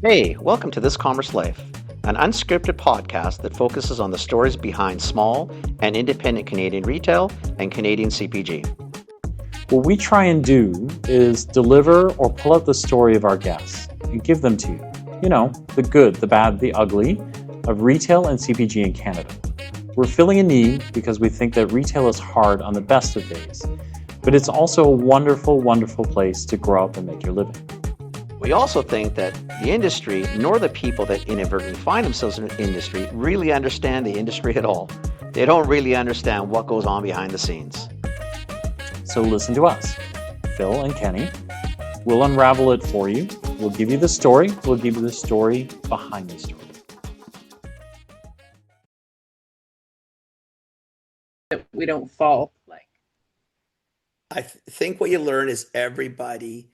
Hey, welcome to This Commerce Life, an unscripted podcast that focuses on the stories behind small and independent Canadian retail and Canadian CPG. What we try and do is deliver or pull out the story of our guests and give them to you. You know, the good, the bad, the ugly of retail and CPG in Canada. We're filling a need because we think that retail is hard on the best of days, but it's also a wonderful, wonderful place to grow up and make your living. We also think that the industry, nor the people that inadvertently find themselves in the industry, really understand the industry at all. They don't really understand what goes on behind the scenes. So listen to us, Phil and Kenny. We'll unravel it for you. We'll give you the story. We'll give you the story behind the story. We don't fall like. I think what you learn is everybody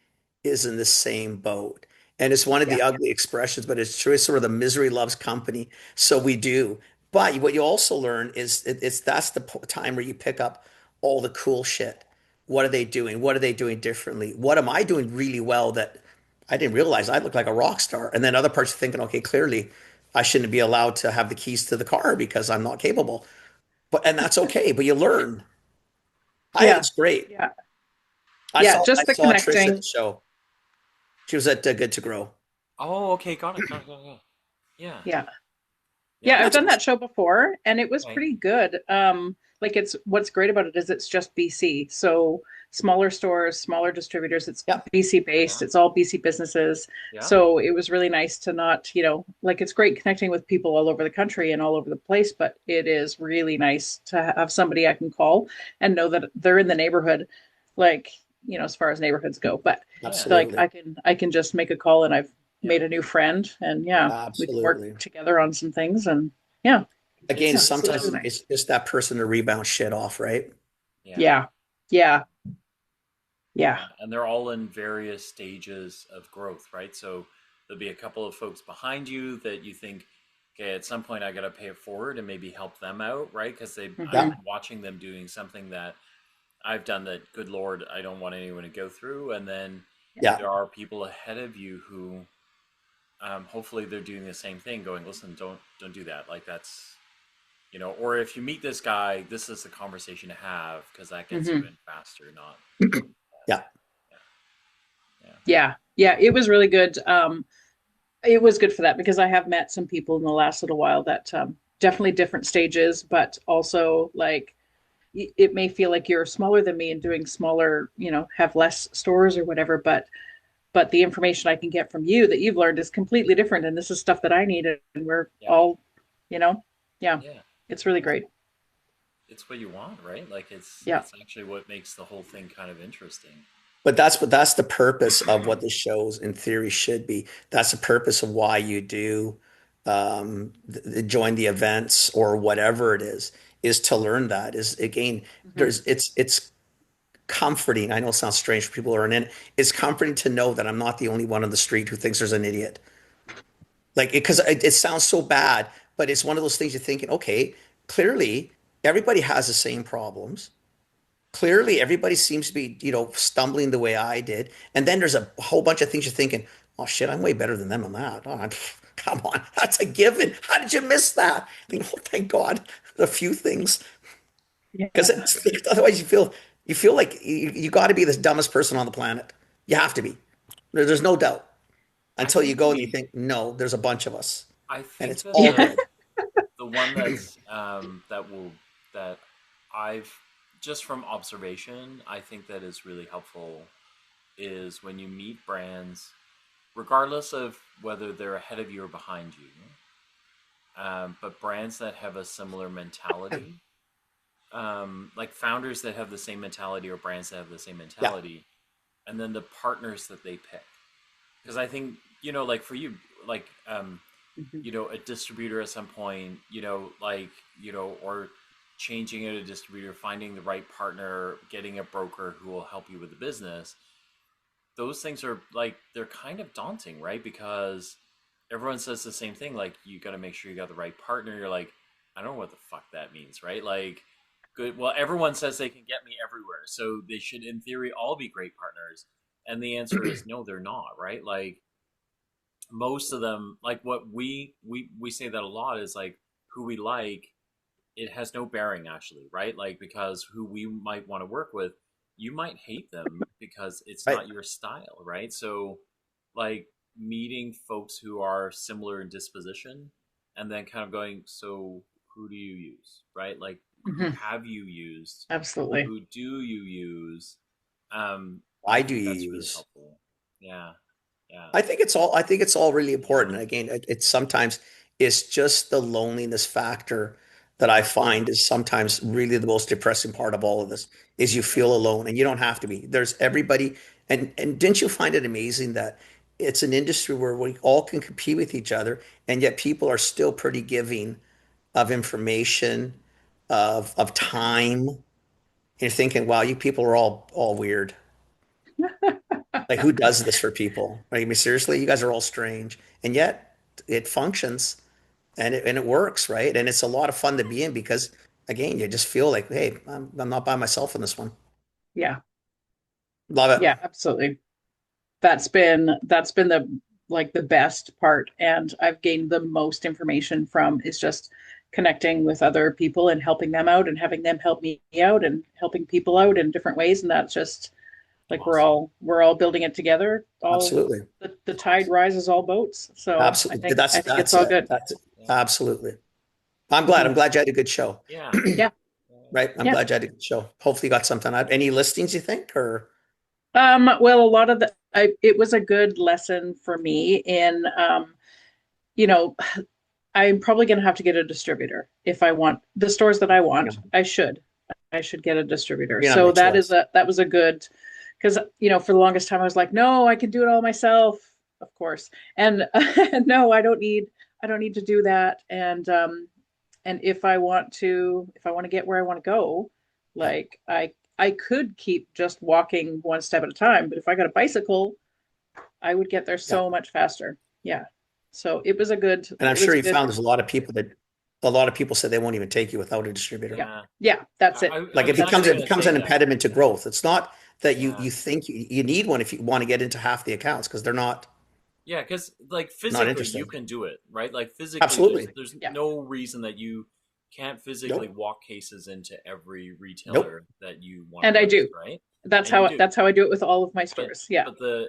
is in the same boat. And it's one of the ugly expressions, but it's true. It's sort of the misery loves company. So we do. But what you also learn is that's the time where you pick up all the cool shit. What are they doing? What are they doing differently? What am I doing really well that I didn't realize I look like a rock star? And then other parts are thinking, okay, clearly I shouldn't be allowed to have the keys to the car because I'm not capable. And that's okay, but you learn. I think it's great. Yeah. I Just the saw Trish at connecting. the show. She was at Good to Grow. Oh, okay, got it. Yeah. Yeah, I've done that show before and it was Right. pretty good. It's what's great about it is it's just BC. So smaller stores, smaller distributors, it's BC based. It's all BC businesses. Yeah. So it was really nice to not, it's great connecting with people all over the country and all over the place, but it is really nice to have somebody I can call and know that they're in the neighborhood, as far as neighborhoods go. But Absolutely. I can just make a call and I've made a new friend and we can Absolutely. work together on some things and Again, It's sometimes really nice. it's just that person to rebound shit off, right? Yeah. And they're all in various stages of growth, right? So there'll be a couple of folks behind you that you think, okay, at some point I got to pay it forward and maybe help them out, right? Because I've been watching them doing something that I've done that, good Lord, I don't want anyone to go through. And then there are people ahead of you who hopefully they're doing the same thing, going, listen, don't do that. Like that's, or if you meet this guy, this is the conversation to have because that gets you in faster, not. Yeah. It was really good. It was good for that because I have met some people in the last little while that definitely different stages, but also it may feel like you're smaller than me and doing smaller, have less stores or whatever, but the information I can get from you that you've learned is completely different. And this is stuff that I need. And we're all, it's really great. It's what you want, right? Like it's actually what makes the whole thing kind of interesting. But that's the purpose of what the shows in theory should be. That's the purpose of why you do join the events or whatever it is to learn that. Is again, it's comforting. I know it sounds strange for people who aren't in it. It's comforting to know that I'm not the only one on the street who thinks there's an idiot. Because it sounds so bad, but it's one of those things you're thinking, okay, clearly everybody has the same problems. Clearly everybody seems to be, stumbling the way I did. And then there's a whole bunch of things you're thinking, oh shit, I'm way better than them on that. Oh, come on, that's a given. How did you miss that? Thank God, a few things. Because otherwise you feel like you got to be the dumbest person on the planet. You have to be. There's no doubt. Until you go and you think, no, there's a bunch of us. I think and it's all good. The one that's that I've just from observation, I think that is really helpful is when you meet brands, regardless of whether they're ahead of you or behind you, but brands that have a similar mentality. Like founders that have the same mentality or brands that have the same mentality, and then the partners that they pick. Because I think, like for you, a distributor at some point, or changing it a distributor, finding the right partner, getting a broker who will help you with the business. Those things are they're kind of daunting, right? Because everyone says the same thing. Like, you got to make sure you got the right partner. You're like, I don't know what the fuck that means, right? Good. Well, everyone says they can get me everywhere, so they should, in theory, all be great partners. And the answer is no, they're not, right? most of them, like what we say that a lot is like who we like, it has no bearing actually, right? Like because who we might want to work with, you might hate them because it's Right. not your style, right? So like meeting folks who are similar in disposition and then kind of going, so who do you use, right? Like who Mhm. have you used? Absolutely. Who do you use? I Why do think you that's really use? helpful. Yeah, yeah, I think it's all really yeah. important. Again, it's sometimes it's just the loneliness factor that I find is sometimes really the most depressing part of all of this is you Yeah. feel alone and you don't have to be. There's everybody and didn't you find it amazing that it's an industry where we all can compete with each other and yet people are still pretty giving of information, of time. And you're thinking, wow, you people are all weird. Like, who does this for people? Like, I mean, seriously, you guys are all strange, and yet it functions and it works, right? And it's a lot of fun to be in because, again, you just feel like, hey, I'm not by myself in this one. Yeah. Love it. Yeah, absolutely. That's been the like the best part, and I've gained the most information from is just connecting with other people and helping them out and having them help me out and helping people out in different ways. And that's just like Awesome. we're all building it together. All Absolutely, the tide Awesome. rises all boats. So absolutely. I think it's That's all it. good. That's it. Yeah. Absolutely. I'm glad. Mhm. I'm glad you had a good show. Yeah. Yeah. Right. I'm Yeah. glad you had a good show. Hopefully, you got something out. Any listings you think, or Well, a lot of it was a good lesson for me in, you know, I'm probably going to have to get a distributor if I want the stores that I you want. know, I should get a distributor. you don't have So no choice. that was a good, because for the longest time I was like, no, I can do it all myself, of course. And no, I don't need to do that. And if I want to get where I want to go, Yeah. like I could keep just walking one step at a time, but if I got a bicycle, I would get there Yeah. so much faster. Yeah. So And I'm it was sure a you good, found there's a lot of people said they won't even take you without a distributor. yeah. Yeah. Yeah, that's it. I Like was actually it going to becomes say an that. impediment to growth. It's not that Yeah. you think you need one if you want to get into half the accounts because they're Yeah, because like not physically you interested. can do it, right? Like physically, Absolutely. there's Yeah. no reason that you can't physically Nope. walk cases into every Nope. retailer that you want And to I list, do. right? And you do. That's how I do it with all of my But stores. Yeah.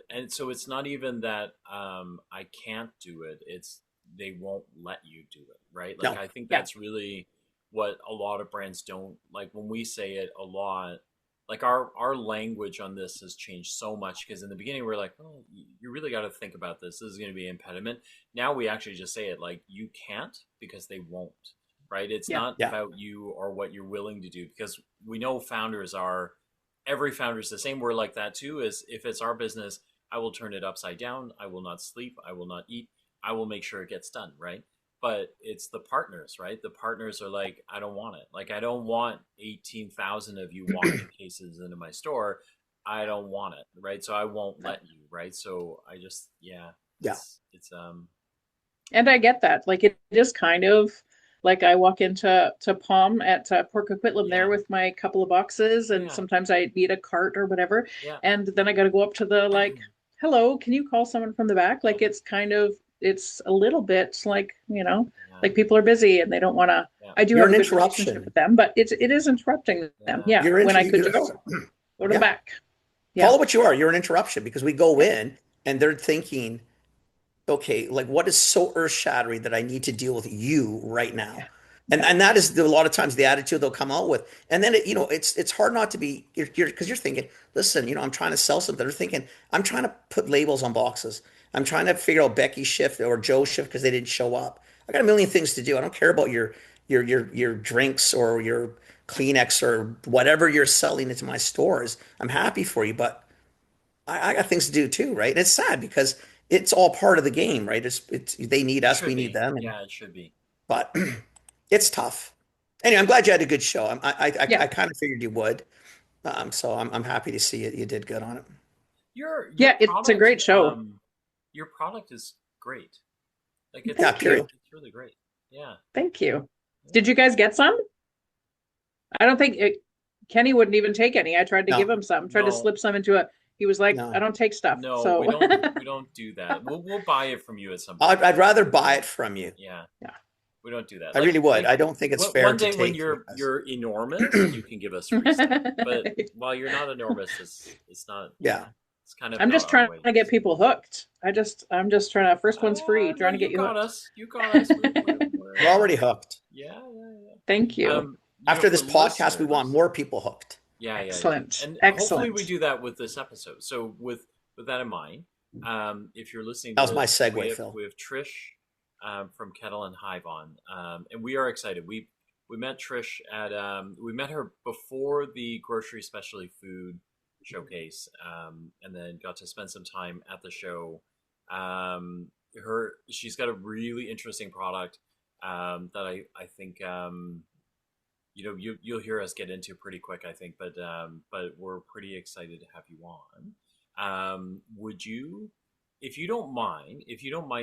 and so it's not even that I can't do it. It's they won't let you do it, right? Like No. I think Yeah. that's really what a lot of brands don't like when we say it a lot. Like our language on this has changed so much because in the beginning we are like, oh, you really got to think about this. This is going to be an impediment. Now we actually just say it like you can't because they won't, right? It's Yeah. not Yeah. about you or what you're willing to do because we know founders are every founder is the same. We're like that too. Is if it's our business, I will turn it upside down. I will not sleep. I will not eat. I will make sure it gets done, right? But it's the partners, right? The partners are like, I don't want it. Like, I don't want 18,000 of you walking cases into my store. I don't want it, right? So I won't let you, right? So I just, yeah, Yeah. And I get that. Like it is kind of like I walk into Palm at Port Coquitlam there yeah, with my couple of boxes, and yeah, sometimes I need a cart or whatever, yeah, and then I got to go up to the like, hello, can you call someone from the back? Like it's a little bit like yeah, like people are busy and they don't want to. yeah, I do You're have an a good relationship interruption. with them, but it is interrupting them. yeah, Yeah, You're when inter I could you just go to the Yeah. back. Call Yeah, it what you are. You're an interruption because we go yeah, in and they're thinking, okay, like what is so earth-shattering that I need to deal with you right now? yeah, And yeah, that is a lot of times the attitude they'll come out with. And then it's hard not to be you're because you're thinking, listen, I'm trying to sell something. They're thinking, I'm trying to put labels on boxes. I'm trying to figure out Becky's shift or Joe's shift because they didn't show up. I got a million things to do. I don't care about your drinks or your Kleenex or whatever you're selling into my stores. I'm happy for you, but I got things to do too, right? And it's sad because it's all part of the game, right? It's they need it us, should we need be. them, and Yeah, it should be. but it's tough. Anyway, I'm glad you had a good show. yeah, I kind of figured you would, so I'm happy to see you did good on it. Your yeah. It's a product, great show. your product is great. Like Yeah, Thank you. period. it's really great. Yeah. Thank you. Yeah. Did you guys get some? I don't think Kenny wouldn't even take any. I tried to give No, him some, tried to No. slip some into He was like, I No, don't take stuff. No, So we don't do that. We'll buy it from you at some point. I'd rather buy it from you. Yeah. yeah. We don't do that. I really would. I don't think it's fair one to day when take from us. you're enormous, you can give us free stuff. But while you're not enormous, it's not. Yeah. It's kind of. I'm not just our trying way. to get people hooked. I'm just trying to, first one's free, No, trying to get you got hooked. us. You got us. We're already hooked. Yeah. Thank you. You After know, this for podcast, we listeners- want more people hooked. Yeah. Excellent. And Excellent. hopefully we do that with this episode. So with that in mind, if you're listening, That to was my this, segue, Phil. We have Trish from Kettle Hive on, and we are excited. We met Trish at we met her before the grocery specialty food showcase, and then got to spend some time at the show. She's got a really interesting product that I think you'll hear us get into pretty quick, I think, but we're pretty excited to have you on. Would you, if you don't mind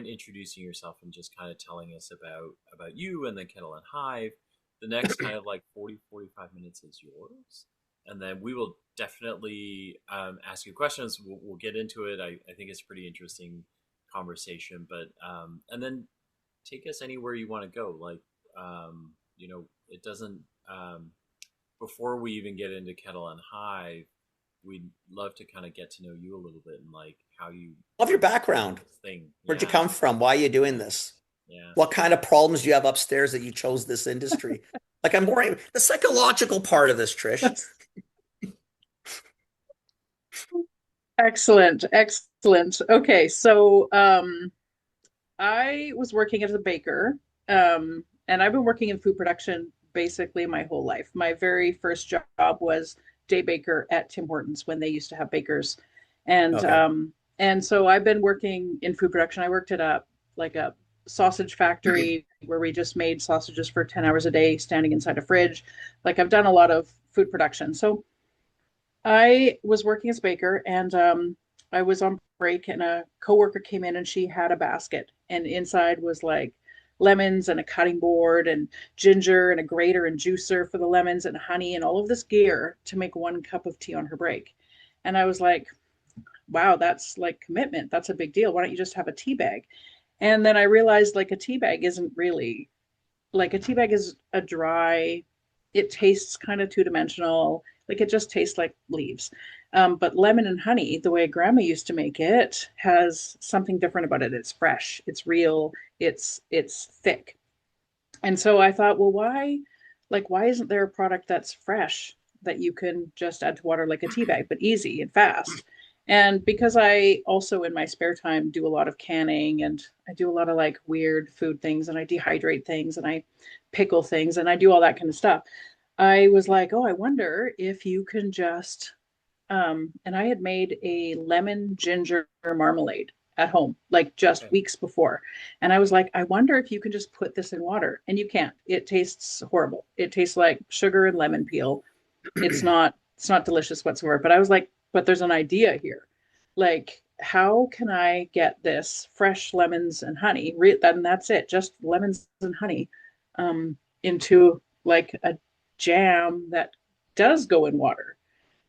introducing yourself and just kind of telling us about you and then Kettle Hive, the next kind of like 45 minutes is yours. And then we will definitely ask you questions. We'll get into it. I think it's a pretty interesting conversation, but and then take us anywhere you want to go. Like, it doesn't, before we even get into Kettle Hive, we'd love to kind of get to know you a little bit and like how you Love your background. thing. Where'd you come from? Why are you doing this? Yeah. What kind of problems do you have upstairs that you chose this industry? Like, I'm worrying the psychological part of this, Trish. Excellent. Okay, so I was working as a baker, and I've been working in food production basically my whole life. My very first job was day baker at Tim Hortons when they used to have bakers, and Okay. and so I've been working in food production. I worked at a sausage factory where we just made sausages for 10 hours a day, standing inside a fridge. Like, I've done a lot of food production. So I was working as a baker, and I was on break, and a coworker came in, and she had a basket, and inside was like lemons and a cutting board and ginger and a grater and juicer for the lemons and honey and all of this gear to make 1 cup of tea on her break. And I was like, wow, that's like commitment. That's a big deal. Why don't you just have a tea bag? And then I realized, like, a tea bag isn't really, like, a tea bag is a dry, it tastes kind of two-dimensional. Like, it just tastes like leaves. But lemon and honey, the way grandma used to make it, has something different about it. It's fresh, it's real, it's thick. And so I thought, well, why isn't there a product that's fresh that you can just add to water like a tea bag, but easy and fast? And because I also in my spare time do a lot of canning, and I do a lot of like weird food things, and I dehydrate things, and I pickle things, and I do all that kind of stuff, I was like, oh, I wonder if you can just, and I had made a lemon ginger marmalade at home, like just weeks before. And I was like, I wonder if you can just put this in water. And you can't. It tastes horrible. It tastes like sugar and lemon peel. It's not delicious whatsoever. But I was like, but there's an idea here. Like, how can I get this fresh lemons and honey? And that's it, just lemons and honey, into like a jam that does go in water.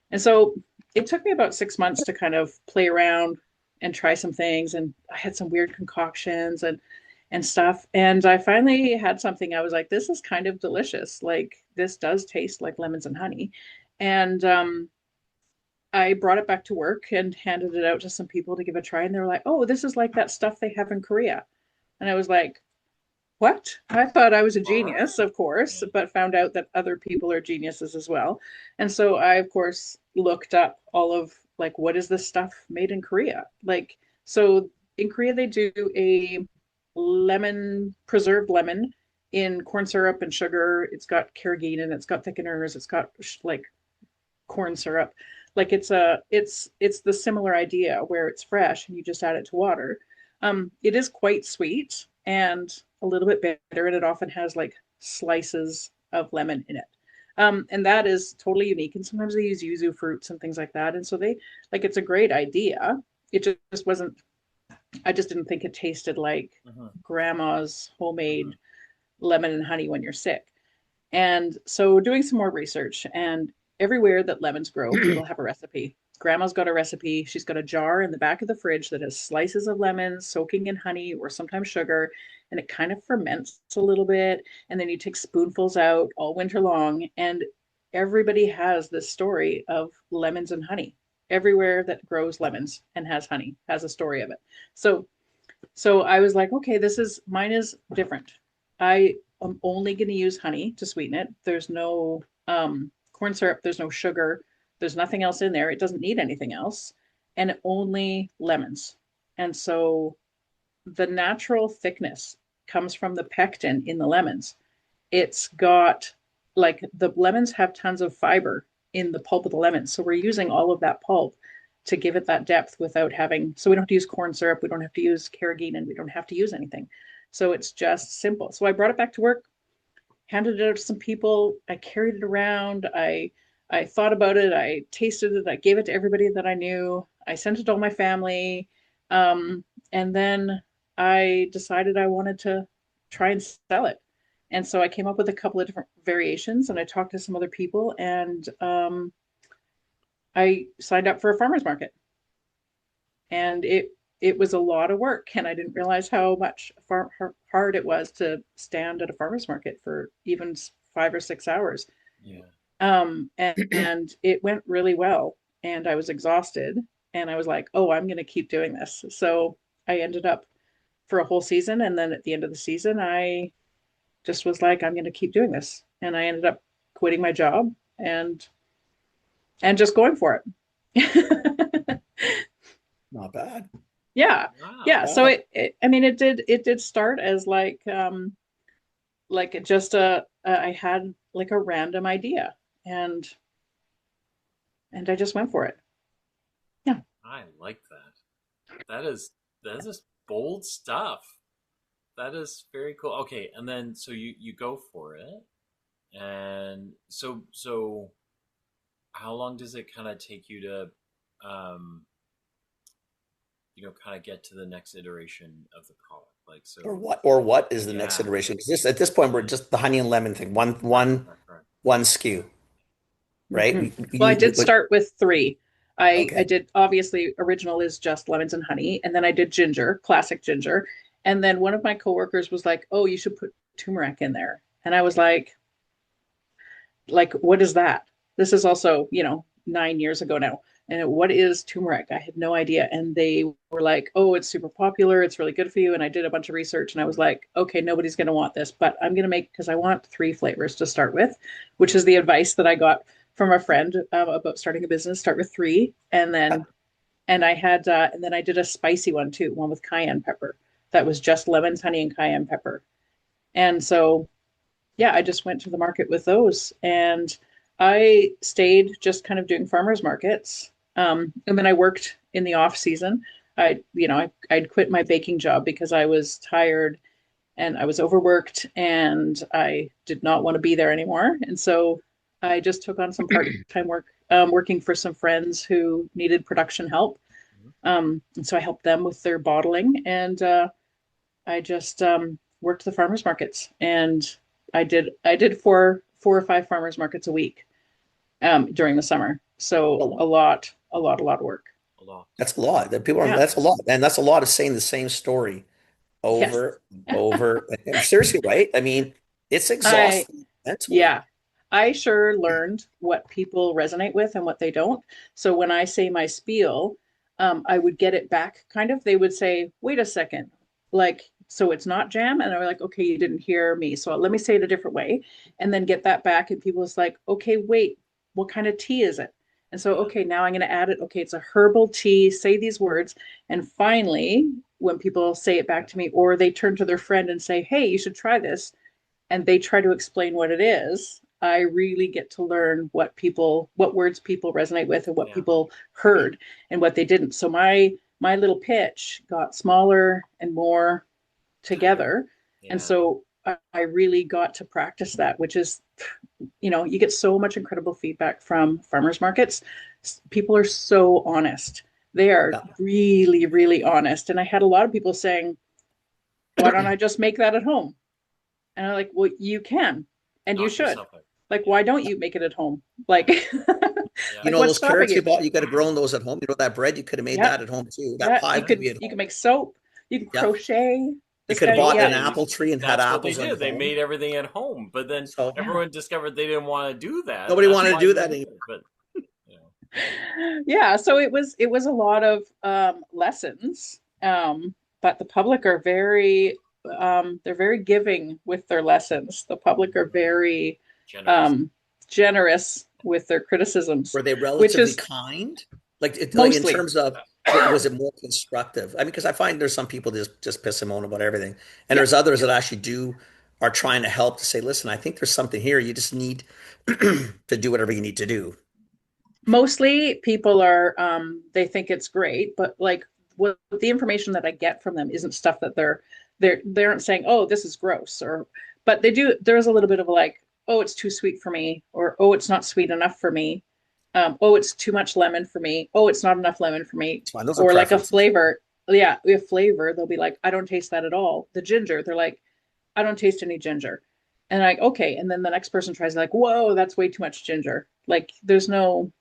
And so it took me about 6 months to kind of play around and try some things. And I had some weird concoctions and stuff. And I finally had something. I was like, this is kind of delicious. Like, this does taste like lemons and honey. And I brought it back to work and handed it out to some people to give a try. And they were like, oh, this is like that stuff they have in Korea. And I was like, what? I thought I was a genius, of course, but found out that other people are geniuses as well. And so I, of course, looked up all of like, what is this stuff made in Korea? Like, so in Korea, they do a preserved lemon in corn syrup and sugar. It's got carrageenan, and it's got thickeners. It's got like corn syrup. Like, it's the similar idea where it's fresh and you just add it to water. It is quite sweet and a little bit bitter, and it often has like slices of lemon in it. And that is totally unique. And sometimes they use yuzu fruits and things like that. And so it's a great idea. It just wasn't, I just didn't think it tasted like grandma's homemade lemon and honey when you're sick. And so doing some more research, and everywhere that lemons grow, people have a recipe. Grandma's got a recipe. She's got a jar in the back of the fridge that has slices of lemons soaking in honey or sometimes sugar, and it kind of ferments a little bit. And then you take spoonfuls out all winter long. And everybody has this story of lemons and honey. Everywhere that grows lemons and has honey has a story of it. So I was like, okay, mine is different. I am only going to use honey to sweeten it. There's no corn syrup, there's no sugar, there's nothing else in there. It doesn't need anything else, and only lemons. And so the natural thickness comes from the pectin in the lemons. It's got, like, the lemons have tons of fiber in the pulp of the lemons. So we're using all of that pulp to give it that depth without having, so we don't have to use corn syrup, we don't have to use carrageenan, we don't have to use anything. So it's just simple. So I brought it back to work, handed it out to some people. I carried it around. I thought about it. I tasted it. I gave it to everybody that I knew. I sent it to all my family. And then I decided I wanted to try and sell it. And so I came up with a couple of different variations, and I talked to some other people, and I signed up for a farmer's market. And it was a lot of work, and I didn't realize how much hard it was to stand at a farmer's market for even 5 or 6 hours. Yeah. And it went really well, and I was exhausted, and I was like, oh, I'm going to keep doing this. So I ended up for a whole season, and then at the end of the season, I just was like, I'm going to keep doing this. And I ended up quitting my job and just going for it. Not bad. Yeah. Wow. Yeah. So it did start as like just I had like a random idea, and I just went for it. Yeah. I like that. That is bold stuff. That is very cool. Okay, and then so you go for it, and so how long does it kind of take you to kind of get to the next iteration of the product? Like, so, Or what is the next Yeah. iteration? Because at this point we're just the honey and lemon thing, one Right. one SKU, right? Mhm. Well, I did start with 3. I Okay. did, obviously, original is just lemons and honey, and then I did ginger, classic ginger, and then one of my coworkers was like, "Oh, you should put turmeric in there," and I was like, what is that? This is also 9 years ago now, and what is turmeric? I had no idea, and they were like, "Oh, it's super popular, it's really good for you," and I did a bunch of research, and I was like, "Okay, nobody's going to want this, but I'm going to make, because I want 3 flavors to start with," which is the advice that I got from a friend about starting a business. Start with 3, and then I did a spicy one too, one with cayenne pepper. That was just lemons, honey, and cayenne pepper. And so, yeah, I just went to the market with those, and I stayed just kind of doing farmers markets. And then I worked in the off season. I'd quit my baking job because I was tired and I was overworked, and I did not want to be there anymore. And so I just took on some part-time work, working for some friends who needed production help. And so I helped them with their bottling, and I just worked the farmers markets, and I did 4 or 5 farmers markets a week during the summer. So a lot of work. A lot. That's a lot. That people are, Yeah. That's a lot. And that's a lot of saying the same story over and over. And seriously, right? I mean, it's exhausting mentally. Yeah. I sure learned what people resonate with and what they don't. So when I say my spiel, I would get it back kind of. They would say, wait a second, so it's not jam? And I was like, okay, you didn't hear me. So let me say it a different way, and then get that back. And people was like, okay, wait, what kind of tea is it? And so, okay, now I'm going to add it. Okay, it's a herbal tea. Say these words. And finally, when people say it back to me, or they turn to their friend and say, hey, you should try this, and they try to explain what it is, I really get to learn what words people resonate with, and what people heard and what they didn't. So my little pitch got smaller and more together. Yeah. And so I really got to practice that, which is, you get so much incredible feedback from farmers markets. People are so honest. They are really, really honest. And I had a lot of people saying, why don't I just make that at home? And I'm like, well, you can, and you should. Like, why don't you make it at home? Like, You Like, know what's those stopping carrots you you? bought, you could have grown those at home. You know that bread, you could have made Yeah, that at home too. That yeah. pie You could be could at you home. can make soap. You can Yep. crochet. You This could have guy, bought yeah, an apple tree and had That's what they apples on did. your They home. made everything at home, but then So yeah. everyone discovered they didn't want to do that. nobody That's wanted to why do they that did anymore. it. But you know, Yeah, so it was a lot of lessons, but the public are very they're very giving with their lessons. The public are very generous. um, generous with their criticisms, Were they which relatively is kind? Like in mostly. terms of was it more constructive? I mean, because I find there's some people just piss and moan about everything, and Yeah, there's others that actually do are trying to help to say, listen, I think there's something here. You just need to do whatever you need to do. mostly people are they think it's great, but like what the information that I get from them isn't stuff that they aren't saying, oh, this is gross, or but they do. There's a little bit of like, oh, it's too sweet for me, or oh, it's not sweet enough for me. Oh, it's too much lemon for me. Oh, it's not enough lemon for me. It's fine. Those are Or like a preferences. flavor. Yeah, we have flavor. They'll be like, I don't taste that at all. The ginger, they're like, I don't taste any ginger. And like, okay. And then the next person tries like, whoa, that's way too much ginger. Like there's No,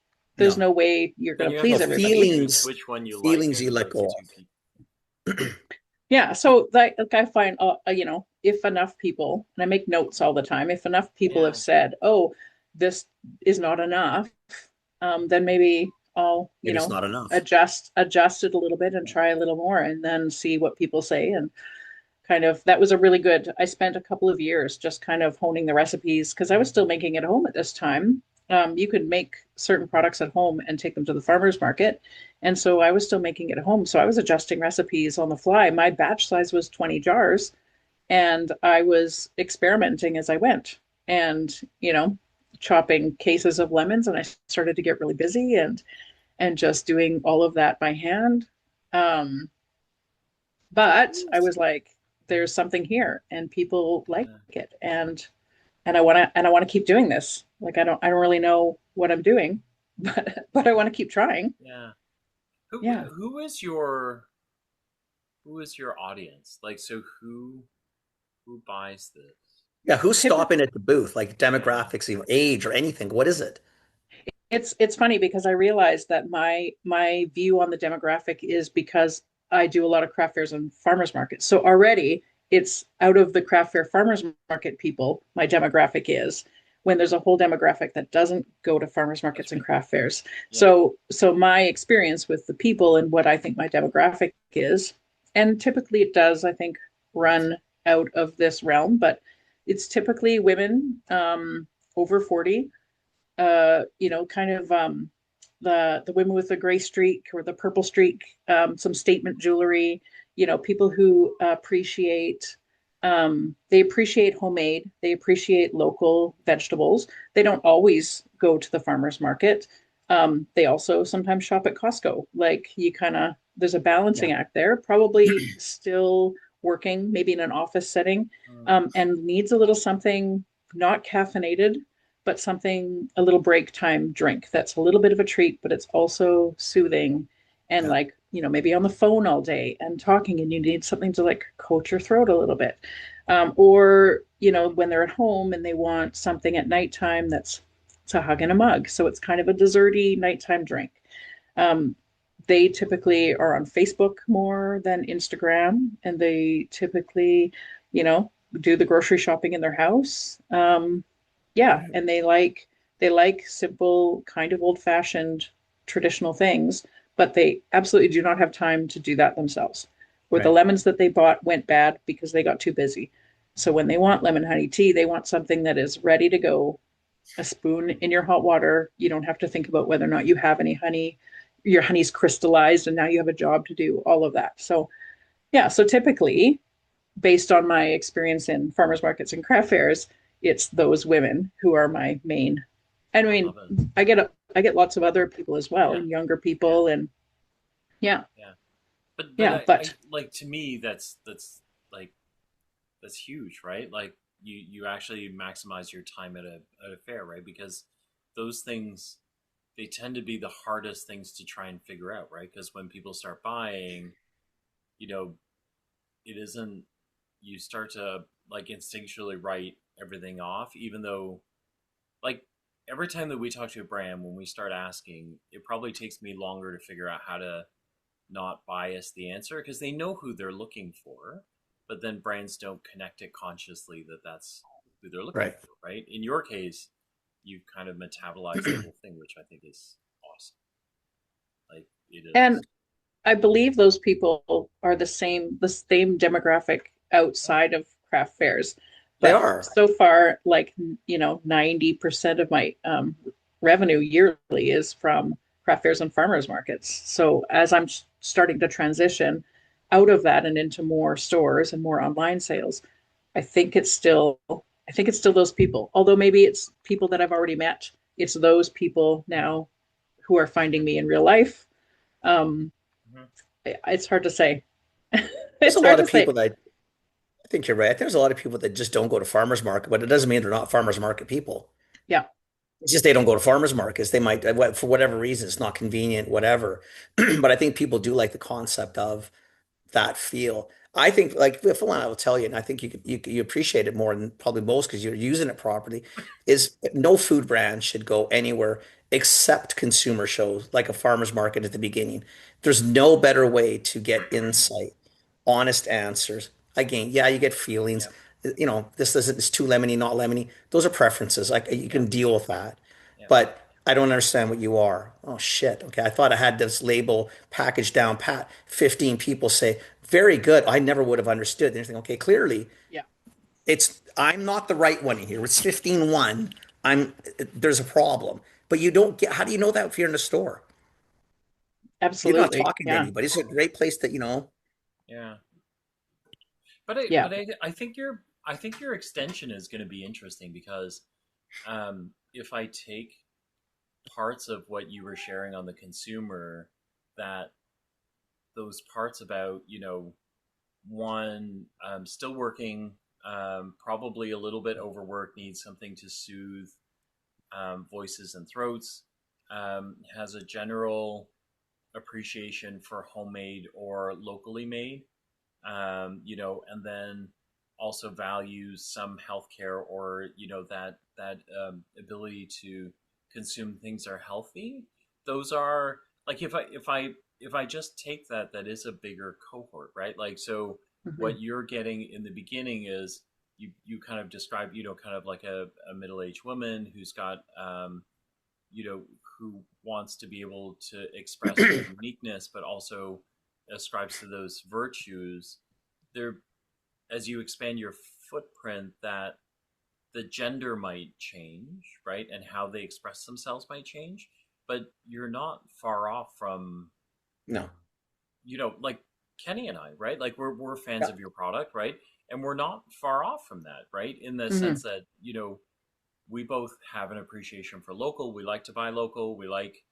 no way you're Then gonna you have no please to everybody. choose feelings. which one you like Feelings out you of let those go two of. people. Yeah. So like I find if enough people, and I make notes all the time, if enough people have Yeah, said, oh, this is not enough, then maybe I'll, Maybe it's not enough. adjust it a little bit and try a little more and then see what people say. And kind of that was a really good, I spent a couple of years just kind of honing the recipes because I was still making it home at this time. You could make certain products at home and take them to the farmer's market. And so I was still making it at home. So I was adjusting recipes on the fly. My batch size was 20 jars and I was experimenting as I went and, chopping cases of lemons. And I started to get really busy and just doing all of that by hand. Um, but I was like, there's something here and people like yeah, it. And I want to keep doing this. Like I don't really know what I'm doing, but I want to keep trying. yeah. Who Yeah. who is your audience? Like, so who buys this? Yeah, who's Typically stopping at the booth? Like Yeah, demographics, even age or anything. What is it? it's funny because I realized that my view on the demographic is because I do a lot of craft fairs and farmers markets. So already it's out of the craft fair farmers market people, my demographic is when there's a whole demographic that doesn't go to farmers that's markets and right. craft fairs. Yeah, So my experience with the people and what I think my demographic is, and typically it does, I think, run out of this realm, but it's typically women over 40, kind of the women with the gray streak or the purple streak, some statement jewelry, people who they appreciate homemade, they appreciate local vegetables. They don't always go to the farmer's market. They also sometimes shop at Costco. Like you kind of, there's a Yeah. balancing act there, probably still working, maybe in an office setting, mm, and needs a little something not caffeinated, but something, a little break time drink that's a little bit of a treat, but it's also soothing and Yeah. like, maybe on the phone all day and talking and you need something to like coat your throat a little bit. Or, when they're at home and they want something at nighttime that's it's a hug and a mug. So it's kind of a desserty nighttime drink. Um, they typically are on Facebook more than Instagram, and they typically, you know, do the grocery shopping in their house. Yeah, Right. and they like simple, kind of old-fashioned traditional things, but they absolutely do not have time to do that themselves. Or the Right. lemons that they bought went bad because they got too busy. So when they want lemon honey tea, they want something that is ready to go, a spoon in your hot water. You don't have to think about whether or not you have any honey. Your honey's crystallized and now you have a job to do, all of that. So, yeah, so typically, based on my experience in farmers markets and craft fairs, it's those women who are my main. I I mean, love it. I get lots of other people as well, Yeah, and younger yeah, people, and yeah, yeah. But yeah, I but like, to me like that's huge, right? Like you actually maximize your time at a fair, right? Because those things, they tend to be the hardest things to try and figure out, right? Because when people start buying, you know, it isn't, you start to like instinctually write everything off, even though like every time that we talk to a brand, when we start asking, it probably takes me longer to figure out how to not bias the answer because they know who they're looking for, but then brands don't connect it consciously that that's who they're looking Right. for, right? In your case, you've kind of metabolized the whole thing, which I think is awesome. Like it is. And I believe those people are the same demographic outside of craft fairs. They But are. so far, like, 90% of my revenue yearly is from craft fairs and farmers markets. So as I'm starting to transition out of that and into more stores and more online sales, I think it's still I think it's still those people. Although maybe it's people that I've already met. It's those people now who are finding me in real life. Um, Mhm. it's hard to say. There's a It's hard lot to of say. people that I think you're right. There's a lot of people that just don't go to farmers market, but it doesn't mean they're not farmers market people. Yeah. It's just they don't go to farmers markets. They might, for whatever reason, it's not convenient, whatever. But I think people do like the concept of that feel. I think, like, if one I will tell you, and I think you appreciate it more than probably most because you're using it properly, is no food brand should go anywhere except consumer shows like a farmer's market at the beginning. There's no better way to get insight, honest answers. Again, yeah, you get feelings. Yeah. This isn't, it's too lemony, not lemony. Those are preferences. Like you Yeah. can deal with that. Yeah. But I don't understand what you are. Oh shit. Okay. I thought I had this label packaged down pat. 15 people say, very good. I never would have understood. And you're thinking, okay, clearly Yeah. I'm not the right one here. It's 15-1. There's a problem. But you don't get, how do you know that if you're in a store? You're not Absolutely. talking to Yeah. anybody. It's a great place that, Yeah. But Yeah. I think your extension is going to be interesting because if I take parts of what you were sharing on the consumer, that those parts about one still working, probably a little bit overworked, needs something to soothe voices and throats, has a general appreciation for homemade or locally made, and then also values some healthcare or that ability to consume things are healthy. Those are like if I just take that is a bigger cohort, right? Like so, Hmm. what you're getting in the beginning is you kind of describe kind of like a middle aged woman who's got you know, who wants to be able to express her uniqueness, but also ascribes to those virtues. There, as you expand your footprint, that the gender might change, right, and how they express themselves might change, but you're not far off from, no. like Kenny and I, right? Like we're fans Yeah. of your product, right? And we're not far off from that, right? In the Hmm. sense that we both have an appreciation for local. We like to buy local. We like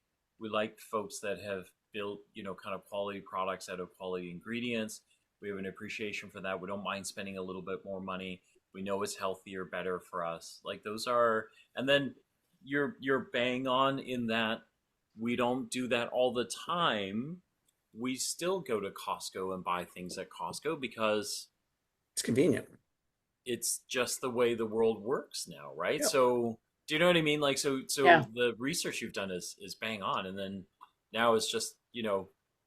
folks that have built, kind of quality products out of quality ingredients. We have an appreciation for that. We don't mind spending a little bit more money. We know it's healthier, better for us. Like those are, and then you're bang on in that we don't do that all the time. We still go to Costco and buy things at Costco because It's convenient. it's just the way the world works now, right? Yeah. So do you know what I mean? Like so Yeah. the research you've done is bang on, and then now it's just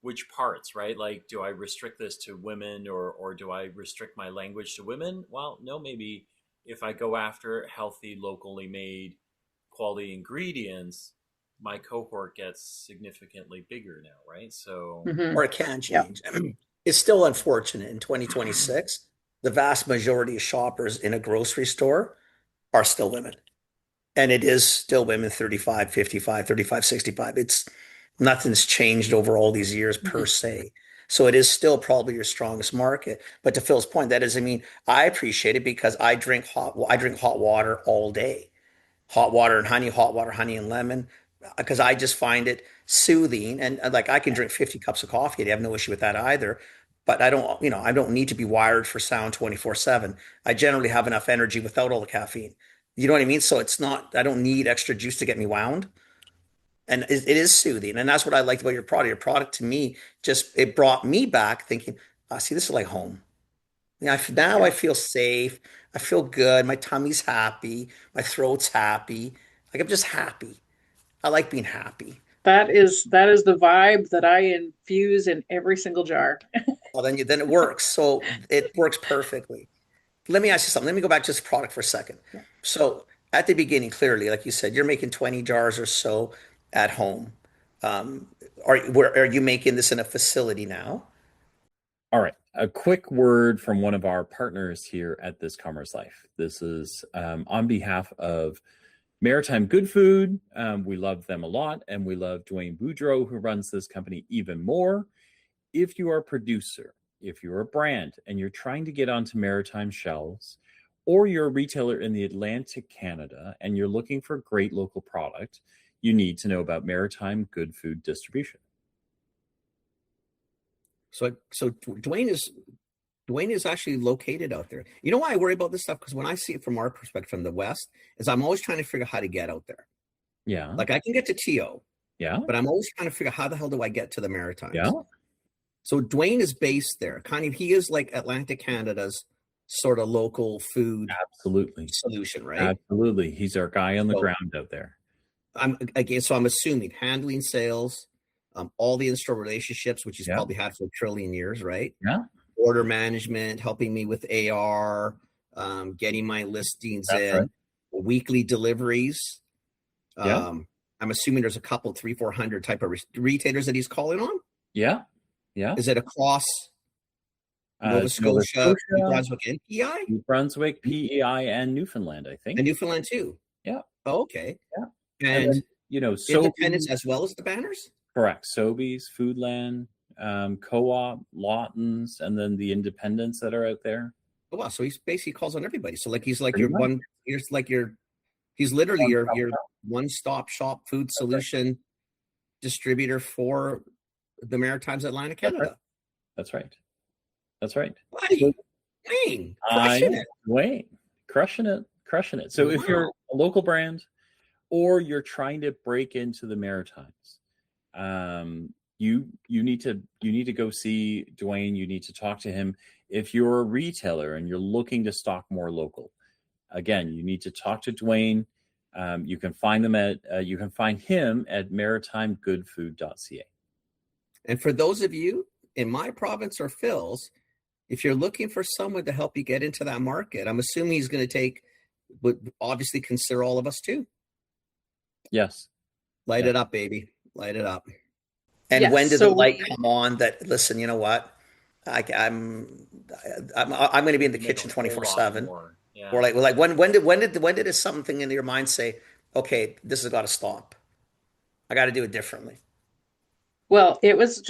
which parts, right? Like do I restrict this to women or do I restrict my language to women? Well, no, maybe if I go after healthy, locally made, quality ingredients, my cohort gets significantly bigger now, right? So Hmm. Or it can Yeah. change. It's still unfortunate in 2026. The vast majority of shoppers in a grocery store are still women. And it is still women 35, 55, 35, 65. It's nothing's changed over all these years per Hmm. se. So it is still probably your strongest market. But to Phil's point, that doesn't mean I appreciate it because I drink hot water all day. Hot water and honey, hot water, honey and lemon, because I just find it soothing. And like I can Yeah. drink 50 cups of coffee. I have no issue with that either. But I don't need to be wired for sound 24/7. I generally have enough energy without all the caffeine. You know what I mean? So it's not, I don't need extra juice to get me wound. And it is soothing. And that's what I liked about your product. Your product to me it brought me back thinking, see, this is like home. Yeah, now I Yeah. feel safe. I feel good. My tummy's happy. My throat's happy. Like I'm just happy. I like being happy. That is the vibe that I infuse in every single jar. Well, then it works. So it works perfectly. Let me ask you something. Let me go back to this product for a second. Yeah. So at the beginning, clearly, like you said, you're making 20 jars or so at home. Um, are you making this in a facility now? All right. A quick word from one of our partners here at This Commerce Life. This is on behalf of Maritime Good Food. We love them a lot, and we love Dwayne Boudreau, who runs this company, even more. If you are a producer, if you're a brand, and you're trying to get onto Maritime shelves, or you're a retailer in the Atlantic Canada, and you're looking for great local product, you need to know about Maritime Good Food distribution. So Dwayne is actually located out there. You know why I worry about this stuff? Because when I see it from our perspective from the West, is I'm always trying to figure out how to get out there. Yeah. Like I can get to TO, Yeah. but I'm always trying to figure out how the hell do I get to the Maritimes? Yeah. So Dwayne is based there. Kind of, he is like Atlantic Canada's sort of local food Absolutely. solution, right? Absolutely. He's our guy on the So- ground out there. So I'm assuming handling sales, all the in-store relationships, which he's Yeah. probably had for a trillion years, right? Yeah. Order management, helping me with AR, getting my listings That's in, right. weekly deliveries. Yeah. I'm assuming there's a couple, 300-400 type of retailers that he's calling on. Yeah. Yeah. Is it across Nova Scotia, New Brunswick, and PEI? New Brunswick, PEI, and Newfoundland, I think. And Newfoundland too. Yeah. Oh, okay. Yeah. And then, independents as well as the banners? Correct. Sobeys, Foodland, Co-op, Lawtons, and then the independents that are out there. Oh wow! So he's basically calls on everybody. So like he's like Pretty your much. one. He's literally your One-stop one-stop shop food solution distributor for the Maritimes, Atlantic Canada. That's right. That's right. Buddy, Wayne, crushing it. Wayne, crushing it. So if you're a local brand or you're trying to break into the Maritimes, you need to go see Dwayne. You need to talk to him. If you're a retailer and you're looking to stock more local, again, you need to talk to Dwayne. You can find him at maritimegoodfood.ca. And for those of you in my province or Phil's, if you're looking for someone to help you get into that market, I'm assuming he's going to would obviously consider all of us too. Yes. Light Yeah. it up, baby. Light it up. And Yes, when did so the light we- come on that, listen, you know what? I'm going to be in the Make kitchen a whole lot 24/7. more. Yeah. Or like when did something in your mind say, okay, this has got to stop. I got to do it differently. Well, it wasn't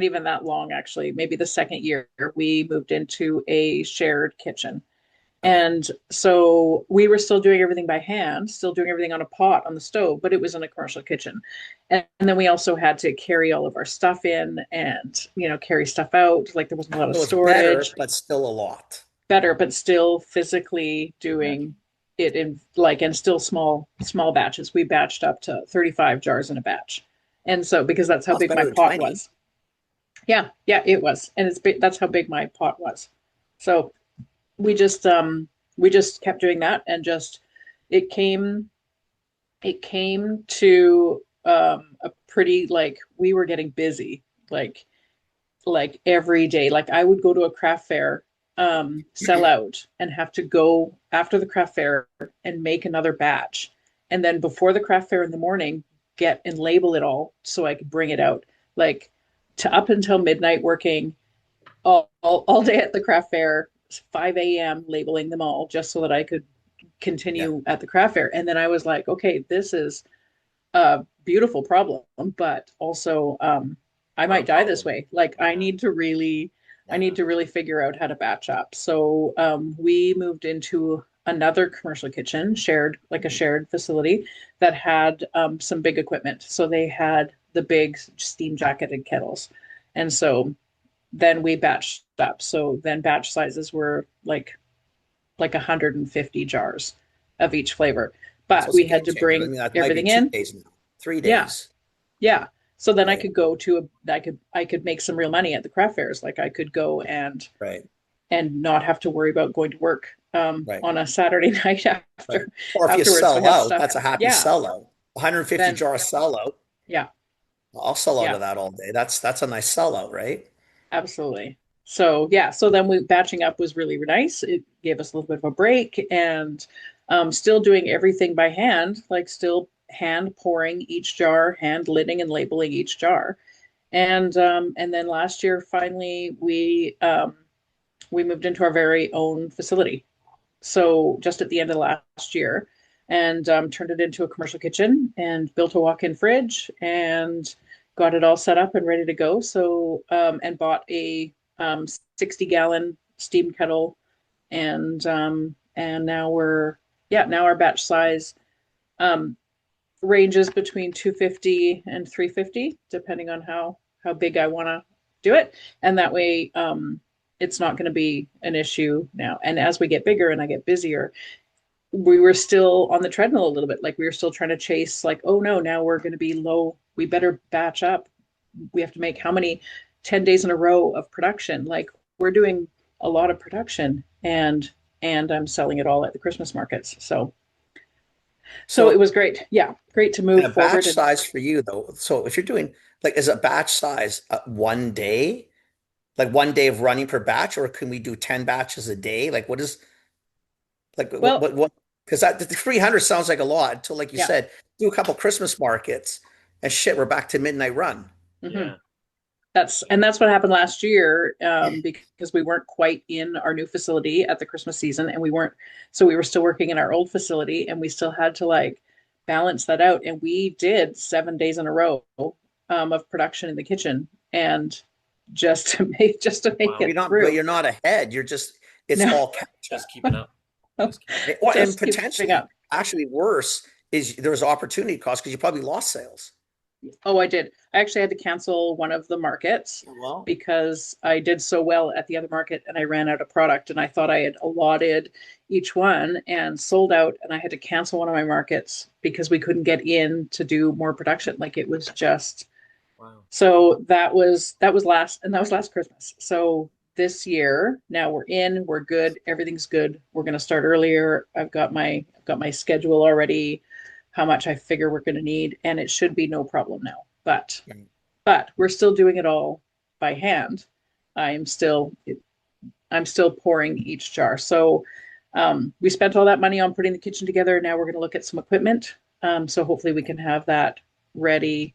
even that long, actually. Maybe the second year we moved into a shared kitchen. And so we were still doing everything by hand, still doing everything on a pot on the stove, but it was in a commercial kitchen. And then we also had to carry all of our stuff in and, carry stuff out. Like there wasn't a lot of So it's storage. better, but still a lot. Better, but still physically doing it in and still small batches. We batched up to 35 jars in a batch. And so, because that's how That's big better my than pot 20. was. Yeah, it was. And that's how big my pot was. So we just kept doing that, and it came to a pretty, we were getting busy, like every day. Like I would go to a craft fair, sell out, and have to go after the craft fair and make another batch. And then before the craft fair in the morning, get and label it all so I could bring it out, like to up until midnight working all day at the craft fair, 5 a.m. labeling them all just so that I could continue at the craft fair. And then I was like, okay, this is a beautiful problem, but also I might die this way. Like I need to really figure out how to batch up. So we moved into another commercial kitchen, shared facility that had some big equipment. So they had the big steam jacketed kettles. And so then we batched up. So then batch sizes were like 150 jars of each flavor. But So we it's a had to game changer. bring I mean, that might be everything 2 in. days now, 3 days. Yeah. So then I Right. could go to I could make some real money at the craft fairs. Like I could go and Right. not have to worry about going to work Right. on a Saturday night Right. after Or if you afterwards. So I sell have out, stuff. that's a happy Yeah. sellout. 150 Then jar sellout. yeah, I'll sell out yeah, of that all day. That's a nice sellout, right? absolutely. So yeah, so then we batching up was really nice. It gave us a little bit of a break, and still doing everything by hand, like still hand pouring each jar, hand lidding and labeling each jar. And then last year finally we moved into our very own facility. So just at the end of last year, and turned it into a commercial kitchen and built a walk-in fridge and got it all set up and ready to go. So and bought a 60-gallon steam kettle, and now now our batch size um, ranges between 250 and 350 depending on how big I want to do it, and that way it's not going to be an issue now. And as we get bigger and I get busier, we were still on the treadmill a little bit. Like we were still trying to chase, like, oh no, now we're going to be low. We better batch up. We have to make how many 10 days in a row of production? Like we're doing a lot of production, and I'm selling it all at the Christmas markets. So it So was great. Yeah, great to and move a batch forward. And size for you though. So if you're doing like, is a batch size one day, like one day of running per batch, or can we do 10 batches a day? Like what is like well, what? Because that the 300 sounds like a lot until, like you yeah. said, do a couple Christmas markets and shit, we're back to midnight run. Mhm. Yeah. That's what happened last year, because we weren't quite in our new facility at the Christmas season, and we were still working in our old facility, and we still had to like balance that out. And we did 7 days in a row of production in the kitchen, and just to make Wow. it But through. you're not ahead. You're just, it's No, all catch up. Just keeping up. Just keeping up. And just keeping potentially, up. actually worse is there's opportunity cost because you probably lost sales. Oh, I did. I actually had to cancel one of the markets Well, because I did so well at the other market and I ran out of product, and I thought I had allotted each one and sold out, and I had to cancel one of my markets because we couldn't get in to do more production. Like it was just Wow. so that was last Christmas. So this year now we're good, everything's good. We're going to start earlier. I've got my schedule already, how much I figure we're going to need, and it should be no problem now. But we're still doing it all by hand. I'm still I'm still pouring each jar. So we spent all that money on putting the kitchen together. Now we're going to look at some equipment. So hopefully we can have that ready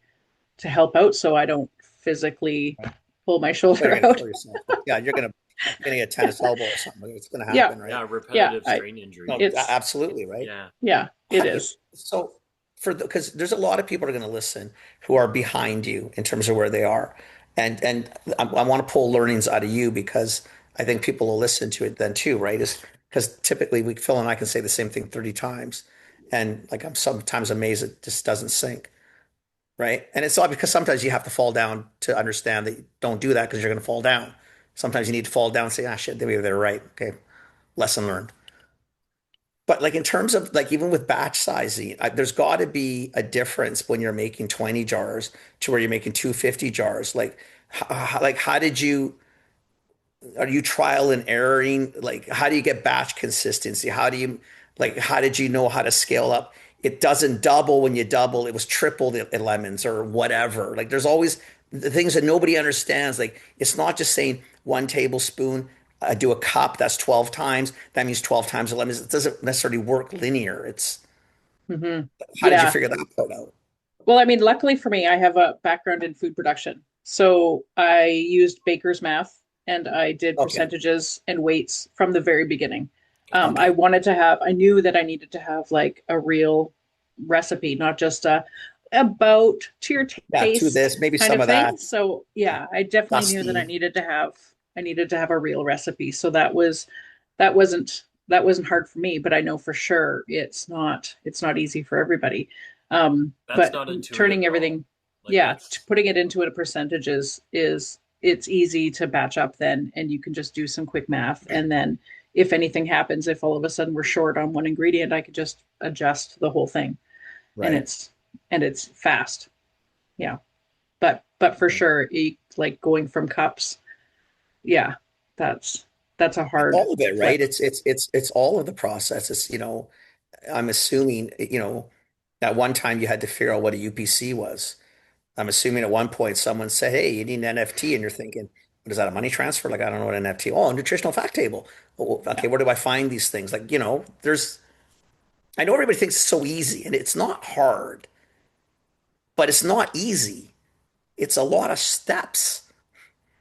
to help out, so I don't physically pull my you're shoulder gonna out. kill yourself. Yeah, you're gonna get a tennis elbow or something. It's gonna Yeah, happen, right? Yeah, yeah, repetitive I, strain injury. No, it's absolutely, right? Yeah. yeah, it How- is. So because there's a lot of people are going to listen who are behind you in terms of where they are, and I want to pull learnings out of you because I think people will listen to it then too, right? Is because typically Phil and I can say the same thing 30 times, and like I'm sometimes amazed it just doesn't sink, right? And it's all because sometimes you have to fall down to understand that you don't do that because you're going to fall down. Sometimes you need to fall down and say, ah, shit, maybe they're right. Okay, lesson learned. But like in terms of like even with batch sizing, there's got to be a difference when you're making 20 jars to where you're making 250 jars. Like how did you are you trial and erroring? Like how do you get batch consistency? How did you know how to scale up? It doesn't double when you double. It was tripled in lemons or whatever. Like there's always the things that nobody understands. Like it's not just saying 1 tablespoon. Do a cup, that's 12 times. That means 12 times 11. It doesn't necessarily work linear. It's Hmm. how did you Yeah. figure that part out? Well, I mean, luckily for me, I have a background in food production. So I used baker's math and I did Okay. percentages and weights from the very beginning. Okay. I knew that I needed to have like a real recipe, not just a about to your Yeah, to taste this, maybe kind some of of that. thing. So yeah, I definitely knew that Dusty. I needed to have a real recipe. So that wasn't hard for me, but I know for sure it's not easy for everybody. That's But not intuitive turning at all. everything, Like yeah, that's putting it into a percentages is it's easy to batch up then, and you can just do some quick math, and then if anything happens, if all of a sudden we're short on one ingredient, I could just adjust the whole thing, and Right. it's fast. Yeah, but for sure, like going from cups, yeah, that's that's a hard All of it, right? flip. It's all of the process. It's, I'm assuming, at one time you had to figure out what a UPC was. I'm assuming at one point someone said, "Hey, you need an NFT," and you're thinking, "What is that? A money transfer?" Like, I don't know what an NFT. Oh, a nutritional fact table. Oh, Yeah, okay, where do I find these things? Like, there's. I know everybody thinks it's so easy, and it's not hard, but it's not easy. It's a lot of steps.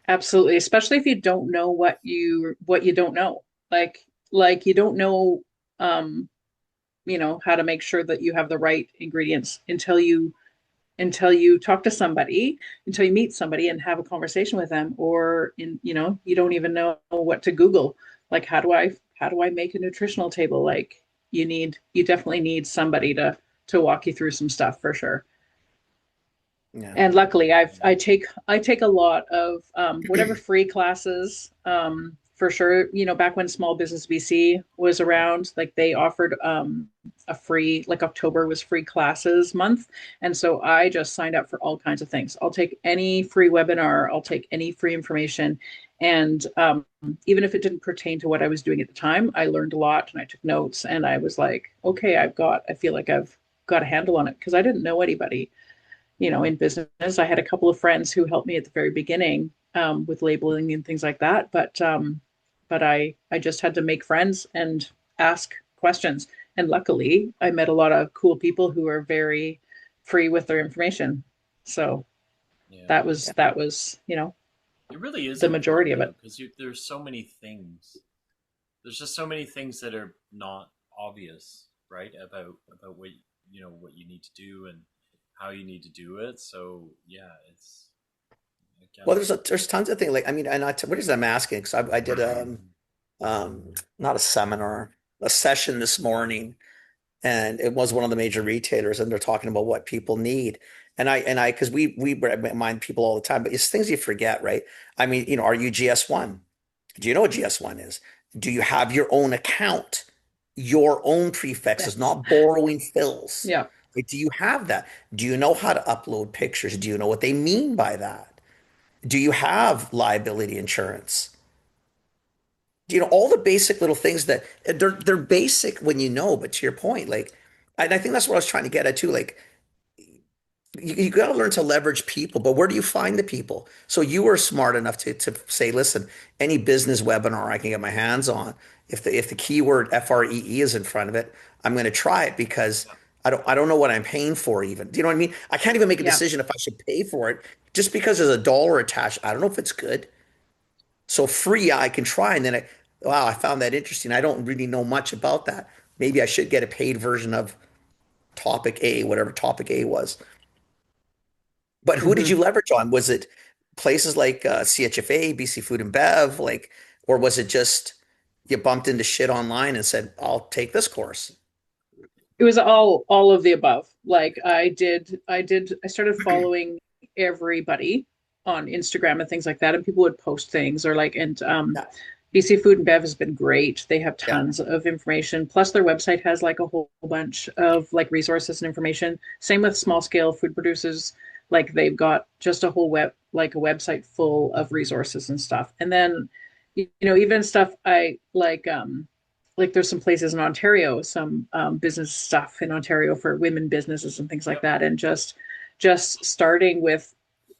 absolutely. Especially if you don't know what you don't know. Like you don't know um, how to make sure that you have the right ingredients until you talk to somebody, until you meet somebody and have a conversation with them, or you don't even know what to Google. Like, how do I make a nutritional table? Like, you definitely need somebody to walk you through some stuff for sure. Yeah. And luckily I take a lot of whatever free classes, for sure. Back when Small Business BC was around, like they offered a free, like October was free classes month, and so I just signed up for all kinds of things. I'll take any free webinar, I'll take any free information, and even if it didn't pertain to what I was doing at the time, I learned a lot and I took notes, and I was like, okay, I feel like I've got a handle on it, because I didn't know anybody in business. I had a couple of friends who helped me at the very beginning, with labeling and things like that. But I just had to make friends and ask questions. And luckily, I met a lot of cool people who are very free with their information. So Yeah. that was It really is the majority important of though, it. because there's so many things. There's just so many things that are not obvious, right? About what you need to do and how you need to do it. So yeah, it's Well, again. there's tons of things. Like, I mean, and what is I'm asking? Because I did not a seminar, a session this morning, and it was one of the major retailers, and they're talking about what people need. And I, because we remind people all the time, but it's things you forget, right? I mean, are you GS1? Do you know what GS1 is? Do you have your own account, your own prefixes, Yes. not borrowing fills? Yeah. Like, do you have that? Do you know how to upload pictures? Do you know what they mean by that? Do you have liability insurance? All the basic little things that they're basic when you know, but to your point, like, and I think that's what I was trying to get at too. Like, you got to learn to leverage people, but where do you find the people? So you were smart enough to say, listen, any business webinar I can get my hands on, if the keyword FREE is in front of it, I'm going to try it, because Yeah. I don't know what I'm paying for even. Do you know what I mean? I can't even make a Yeah. decision if I should pay for it just because there's a dollar attached. I don't know if it's good. So free, I can try, and then wow, I found that interesting. I don't really know much about that. Maybe I should get a paid version of topic A, whatever topic A was. But who did Hmm. you leverage on? Was it places like CHFA, BC Food and Bev, like, or was it just you bumped into shit online and said, "I'll take this course"? It was all of the above. Like I started following everybody on Instagram and things like that, and people would post things, or like, and Yeah, BC Food and Bev has been great. They have yeah, tons of information. Plus their website has like a whole bunch of like resources and information. Same with small scale food producers. Like they've got just a whole like a website full of resources and stuff. And then, even stuff I like there's some places in Ontario, some business stuff in Ontario for women businesses and things like Yep. that. And just starting with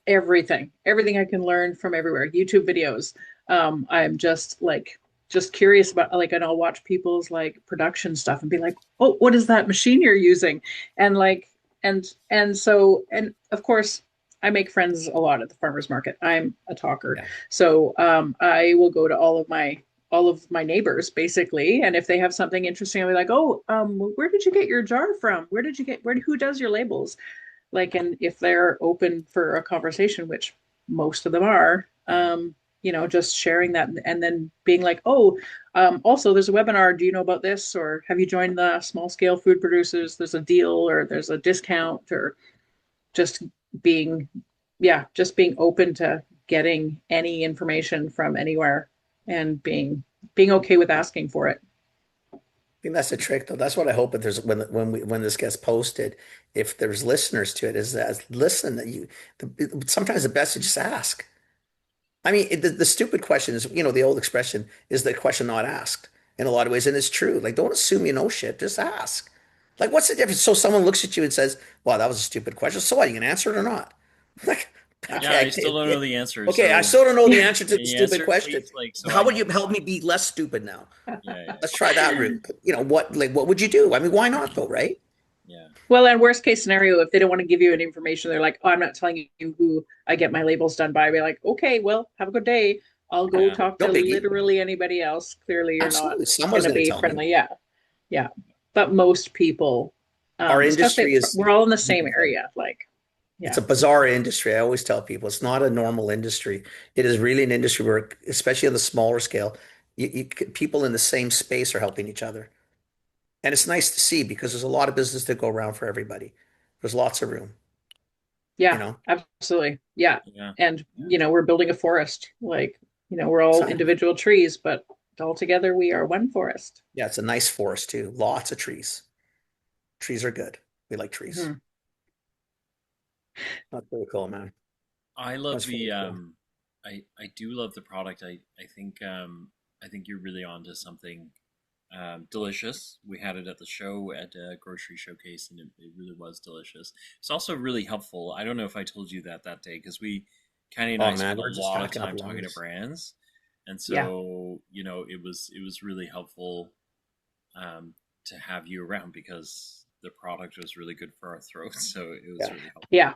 everything I can learn from everywhere, YouTube videos. I'm just curious about, like, and I'll watch people's like production stuff and be like, oh, what is that machine you're using? And like, and of course I make friends a lot at the farmers market. I'm a talker. yeah. So I will go to all of my neighbors basically, and if they have something interesting, I'll be like, oh, where did you get your jar from? Who does your labels? Like, and if they're open for a conversation, which most of them are, just sharing that, and then being like, oh, also there's a webinar, do you know about this, or have you joined the small scale food producers, there's a deal or there's a discount, or just being just being open to getting any information from anywhere, and being okay with asking for it. I think that's the trick, though. That's what I hope. If there's when this gets posted, if there's listeners to it, is that listen that sometimes the best to just ask. I mean, the stupid question is, the old expression is the question not asked in a lot of ways. And it's true. Like, don't assume you know shit, just ask. Like, what's the difference? So someone looks at you and says, wow, that was a stupid question. So what, you can answer it or not? Like, Yeah, okay, I still don't know the answer. okay, I So still don't know the answer to can the you stupid answer it, question. please? Like, so How I would know. you help me be less stupid now? Yeah, yeah, Let's try that route. What would you do? I mean, why not though, right? yeah, Well, and worst case scenario, if they don't want to give you any information, they're like, "Oh, I'm not telling you who I get my labels done by." Be like, "Okay, well, have a good day. I'll go yeah. talk No to biggie. literally anybody else. Clearly, you're not Absolutely. going Someone's to going to be tell me. friendly." Yeah, yeah. But most people, Our especially industry is, we're all in the same area. Like, it's yeah, a bizarre industry. I always tell people it's not a normal industry. It is really an industry where, especially on the smaller scale, people in the same space are helping each other. And it's nice to see because there's a lot of business to go around for everybody. There's lots of room, you yeah, know? absolutely, yeah. Yeah. And Yeah. we're building a forest. Like, we're all Exactly. individual trees, but all together we are one forest. Yeah, it's a nice forest too. Lots of trees. Trees are good. We like trees. Mhm. That's really cool, man. I love That's the really cool. I do love the product. I think you're really onto something delicious. We had it at the show at a grocery showcase, and it really was delicious. It's also really helpful. I don't know if I told you that day because Kenny and Oh I man, spent a we're just lot of stacking up time talking to lungs. brands, and Yeah. so it was really helpful to have you around because the product was really good for our throats. So it was Yeah. really helpful. Yeah.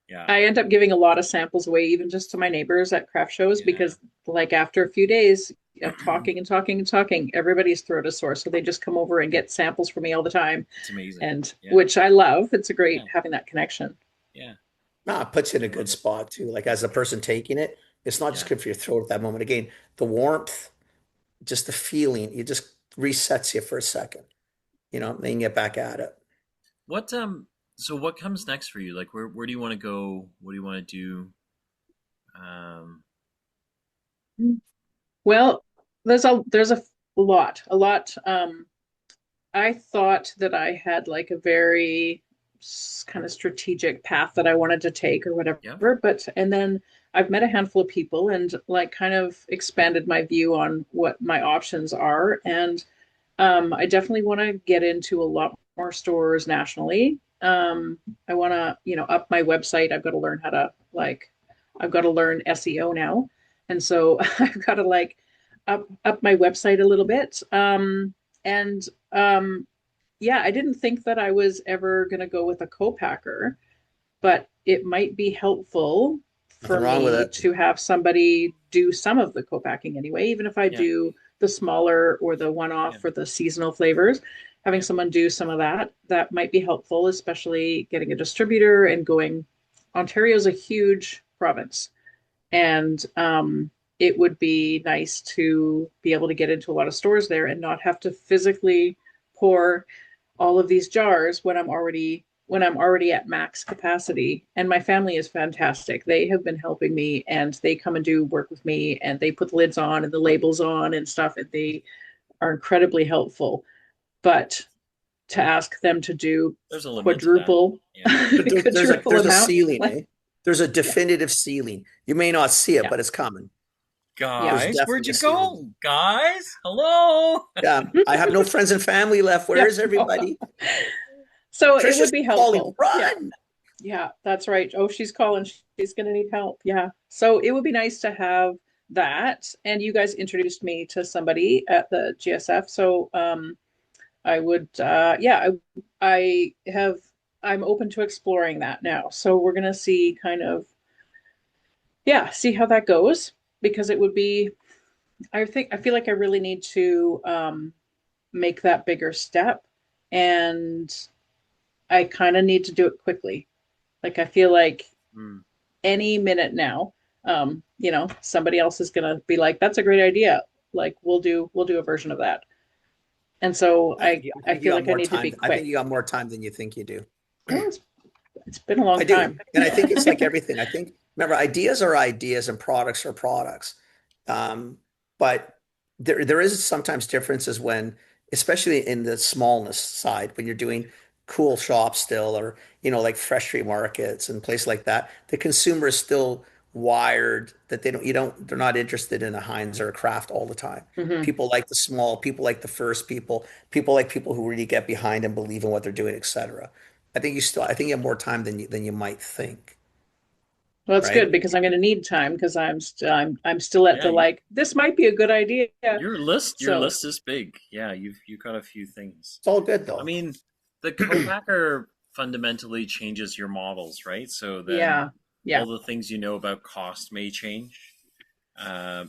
Yeah, I end up giving a lot of samples away, even just to my neighbors at craft shows, yeah, because like after a few days of talking and talking and talking, everybody's throat is sore. So they just come over and get samples from me all the time. it's amazing. And Yeah, which I love. It's a great yeah, having that connection. yeah. No, it puts you in a I good love it. spot too. Like as a person taking it, it's not just Yeah. good for your throat at that moment. Again, the warmth, just the feeling, it just resets you for a second, then you get back at it. What so what comes next for you? Like where do you want to go? What do you want to do? Um Well, there's a lot, a lot. I thought that I had like a very kind of strategic path that I wanted to take or whatever, yeah. but and then I've met a handful of people and like kind of expanded my view on what my options are. And I definitely want to get into a lot more stores nationally. I want to, up my website. I've got to learn how to I've got to learn SEO now. And so I've got to like up my website a little bit. And yeah, I didn't think that I was ever going to go with a co-packer, but it might be helpful Nothing for wrong with me it. to have somebody do some of the co-packing anyway, even if I Yeah. do the smaller or the Yeah. one-off for the seasonal flavors. Having Yeah. someone do some of that might be helpful, especially getting a distributor and going. Ontario's a huge province, and it would be nice to be able to get into a lot of stores there and not have to physically pour all of these jars when I'm already at max capacity. And my family is fantastic. They have been helping me and they come and do work with me and they put the lids on and the labels on and stuff, and they are incredibly helpful. But to ask them to do There's a limit to that. quadruple Yeah. But there's a quadruple there's a amount, ceiling, like, eh? There's a definitive ceiling. You may not see it, yeah, but it's coming. yeah. There's Guys, where'd definitely a you ceiling. go? Guys, hello. Yeah, I have no friends and family left. Where Yeah. is everybody? So it Trish would is be calling. helpful. Yeah. Run! Yeah, that's right. Oh, she's calling. She's going to need help. Yeah. So it would be nice to have that. And you guys introduced me to somebody at the GSF. So I would, yeah, I'm open to exploring that now. So we're going to see kind of, yeah, see how that goes because it would be, I feel like I really need to make that bigger step. And I kind of need to do it quickly. Like I feel like Hmm. any minute now, somebody else is gonna be like, "That's a great idea. Like we'll do a version of that." And so I I I think you feel got like I more need to time. be I think quick. you got more time than you think you do. Oh, it's been a long I do. time. And I think it's like everything. I think, remember, ideas are ideas and products are products. But there is sometimes differences when, especially in the smallness side, when you're doing cool shops still, or, like fresh street markets and places like that, the consumer is still wired that they're not interested in a Heinz or a Kraft all the time. Hmm. People like the small, people like the first people like people who really get behind and believe in what they're doing, etc. I think you have more time than you might think, Well, it's right? good because I'm going to need time because I'm still at Yeah, the like this might be a good idea. your So list is big. Yeah, you've got a few things. It's all good I though. mean, the co-packer fundamentally changes your models, right? So then yeah, yeah, all the things you know about cost may change.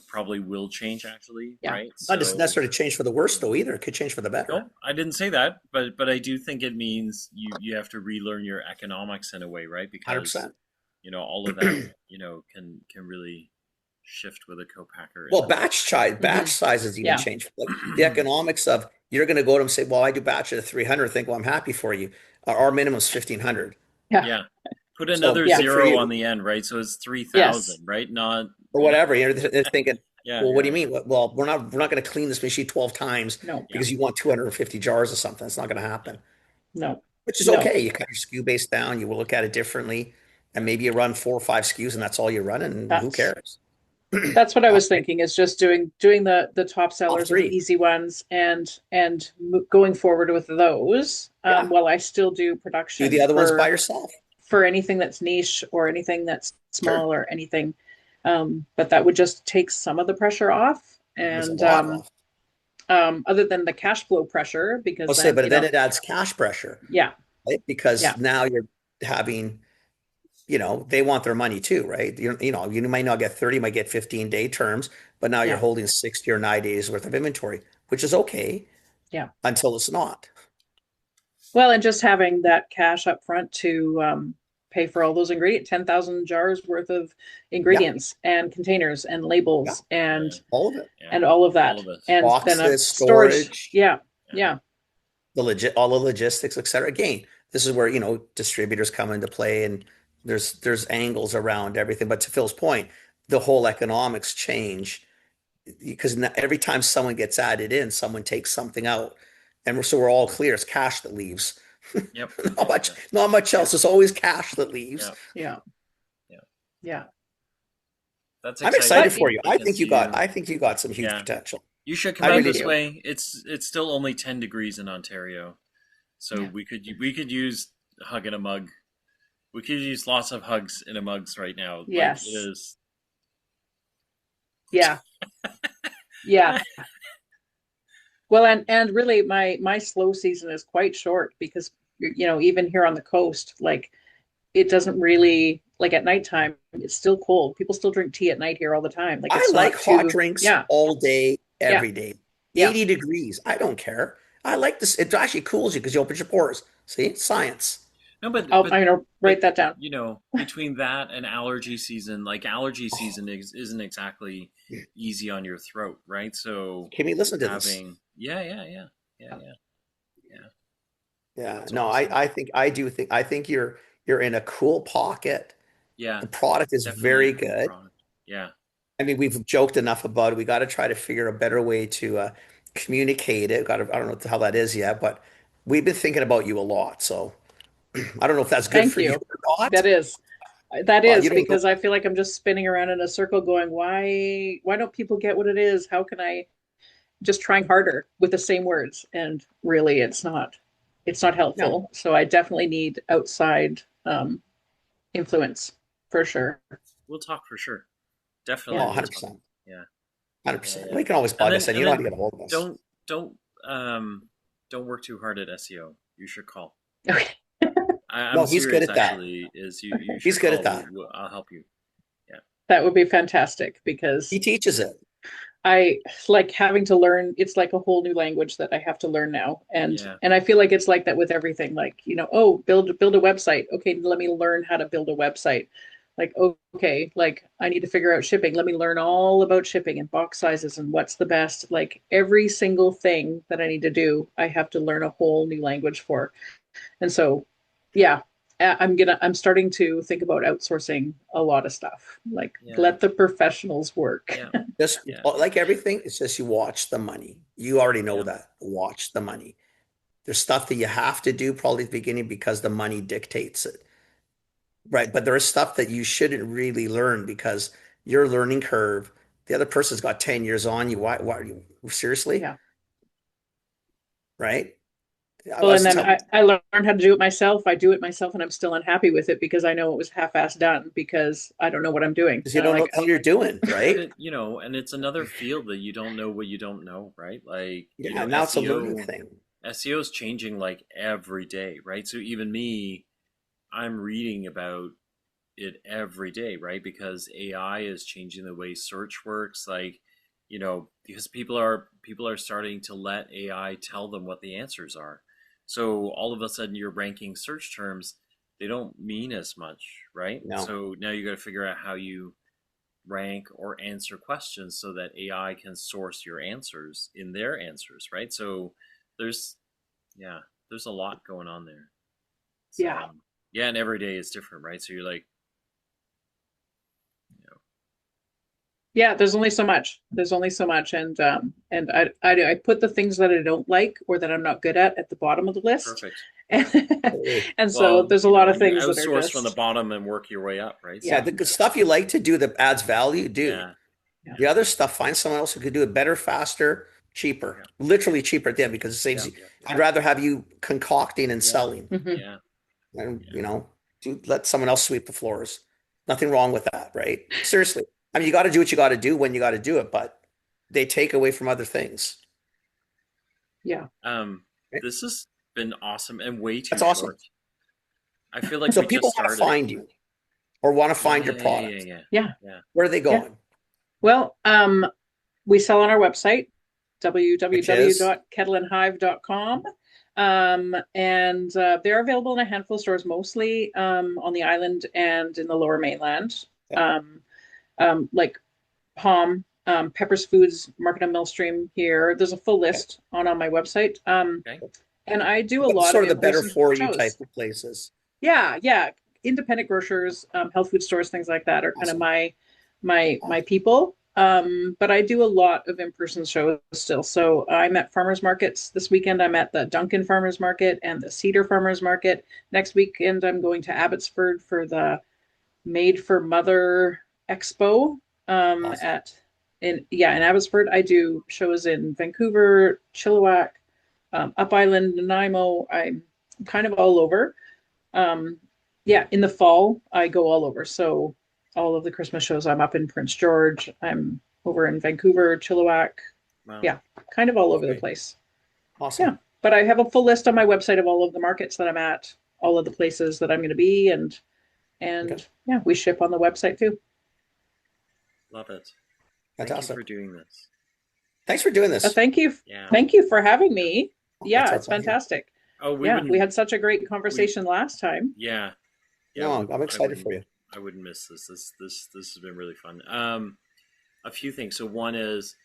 Probably will change actually, yeah. right? Not just So necessarily change for the worse though either. It could change for the better. no, I didn't say that, but I do think it means you have to relearn your economics in a way, right? Because 100%. all of that can really shift with a co-packer. Well, Hmm. batch sizes even Yeah, change. Like the economics of you're going to go to them and say, "Well, I do batch at 300." Think, "Well, I'm happy for you. Our minimum is 1,500." yeah, Yeah, put So another yeah. good for zero on you, the end, right? So it's 3,000, Yes. right? Not or whatever. They're thinking, yeah, "Well, what do yeah, you mean? Well, we're not going to clean this machine 12 times No, yeah, because you want 250 jars or something. It's not going to happen." no, Which is no. okay. You cut your SKU base down. You will look at it differently, and maybe you run 4 or 5 SKUs, and that's all you run, and who That's cares? that's what I All was right, thinking is just doing the top top sellers or the three. easy ones and going forward with those Yeah, while I still do do the production other ones by yourself. for anything that's niche or anything that's Sure, small or anything. But that would just take some of the pressure off. there's a And lot off. other than the cash flow pressure, because I'll say, then, but then it adds cash pressure, yeah, right? Because yeah, now you're having, they want their money too, right? You might not get 30, you might get 15-day terms, but now you're yeah, holding 60 or 90 days worth of inventory, which is okay yeah. until it's not. Well, and just having that cash up front to pay for all those ingredients, 10,000 jars worth of Yeah, ingredients and containers and yeah, labels yeah, all of it. yeah. and all of All that. of it. And then a Boxes, storage. storage, Yeah, Yeah, yeah, all the logistics, et cetera. Again, this is where, distributors come into play and there's angles around everything. But to Phil's point, the whole economics change because every time someone gets added in, someone takes something out. And we're all clear. It's cash that leaves. yep, Not much, yeah, not much yeah, else. It's always cash that leaves. yeah, yeah, yeah. yeah. That's I'm exciting excited But for you. because I think you got some huge yeah, potential. you should come I out really this thank do. way. It's still only 10 degrees in Ontario, so you. we could use a hug in a mug. We could use lots of hugs in a mugs right now. Like it Yes. is. Yeah. Yeah. Well, and really my slow season is quite short because even here on the coast, like it doesn't really like at nighttime, it's still cold. People still drink tea at night here all the time. Like I it's like not hot too, drinks yeah, all day, yeah, every day. yeah. 80 degrees. I don't care. I like this. It actually cools you because you open your pores. See, science. No, but I'm gonna but write that down. between that and allergy season, like allergy season isn't exactly easy on your throat, right? So Can we listen to this? having yeah, Yeah. that's No, awesome. I think you're in a cool pocket. Yeah, The product is definitely a very cool good. product. Yeah, I mean, we've joked enough about it. We got to try to figure a better way to communicate it. I don't know how that is yet, but we've been thinking about you a lot. So I don't know if that's good Thank for you you. or not, That is that but is you don't know. because I feel like I'm just spinning around in a circle going, why don't people get what it is? How can I just trying harder with the same words? And really it's not No, helpful. So I definitely need outside influence for sure. we'll talk for sure. Yeah. Definitely, oh, we'll talk. 100%. Yeah, yeah, 100%. yeah. Well, you can always And bug then us and and you know how to then get a hold of us. don't um don't work too hard at SEO. You should call. Okay. I'm No, he's good serious. at that. Actually, is you He's should good at call. that. I'll help you. Yeah, That would be fantastic He because teaches it. I like having to learn. It's like a whole new language that I have to learn now, and yeah, and I feel like it's like that with everything. Like oh, build a website. Okay, let me learn how to build a website. Like okay, like I need to figure out shipping. Let me learn all about shipping and box sizes and what's the best. Like every single thing that I need to do, I have to learn a whole new language for. And so, yeah, I'm starting to think about outsourcing a lot of stuff. Like yeah, let the professionals work. yeah, Just yeah, like everything, it's just you watch the money. You already know yeah, that. Watch the money. There's stuff that you have to do probably at the beginning because the money dictates it. Right, but there is stuff that you shouldn't really learn because your learning curve, the other person's got 10 years on you. Why are you seriously? Yeah. Right? I Well, and was then telling I learned how to do it myself. I do it myself, and I'm still unhappy with it because I know it was half-assed done because I don't know what I'm doing. because you And I'm don't know like, what the hell you're doing, And right? it, and it's another field that you don't know what you don't know, right? Like, Yeah, now it's a learning thing. SEO is changing like every day, right? So even me, I'm reading about it every day, right? Because AI is changing the way search works. Like, because people are starting to let AI tell them what the answers are. So all of a sudden, you're ranking search terms. They don't mean as much, right? No. So now you got to figure out how you rank or answer questions so that AI can source your answers in their answers, right? So there's yeah, there's a lot going on there. So yeah, yeah, and every day is different, right? So you're like, you know, yeah. There's only so much. There's only so much, and I put the things that I don't like or that I'm not good at the bottom of the list, perfect. and Totally. and so Well, there's a lot of you things that are outsource from the just bottom and work your way up, right? Yeah, yeah, So the good stuff you like to do that adds value, do. yeah, yeah, The other stuff, find someone else who could do it better, faster, cheaper. yeah, Literally cheaper at the end because it saves yeah, you. I'd rather have you concocting and yeah, selling. hmm yeah, And yeah. let someone else sweep the floors. Nothing wrong with that, right? Seriously. I mean, you got to do what you got to do when you got to do it, but they take away from other things. yeah. Right? This has been awesome and way too That's awesome. short. I feel like So we just people want to started. find you or want to find Yeah, your yeah, yeah, product. yeah, Yeah. yeah. Where are they Yeah. going? Well, we sell on our website, Which is www.kettleandhive.com. And they're available in a handful of stores, mostly on the island and in the lower mainland. yeah, Like Palm, Peppers Foods, Market on Millstream here. There's a full list on my website. Okay. And I do a but lot sort of of the better in-person for you shows. type of places. Yeah, yeah. Independent grocers, health food stores, things like that are kind of Awesome. my people. But I do a lot of in-person shows still. So I'm at farmers markets this weekend. I'm at the Duncan Farmers Market and the Cedar Farmers Market. Next weekend, I'm going to Abbotsford for the Made for Mother Expo. Awesome. In Abbotsford. I do shows in Vancouver, Chilliwack, Up Island, Nanaimo. I'm kind of all over. Yeah, in the fall I go all over. So all of the Christmas shows, I'm up in Prince George. I'm over in Vancouver, Chilliwack. Wow. Yeah, kind of all over the Okay. place. Awesome. Yeah, but I have a full list on my website of all of the markets that I'm at, all of the places that I'm going to be, and Okay. yeah, we ship on the website too. Love it. Thank you Fantastic. for doing this. Thanks for doing this. Yeah. Thank you for having me. It's Yeah, our it's pleasure. fantastic. Oh, we Yeah, wouldn't. we had such a great conversation last time. Yeah. Yeah. No, I'm excited for you. I wouldn't miss this. This has been really fun. A few things. So one is,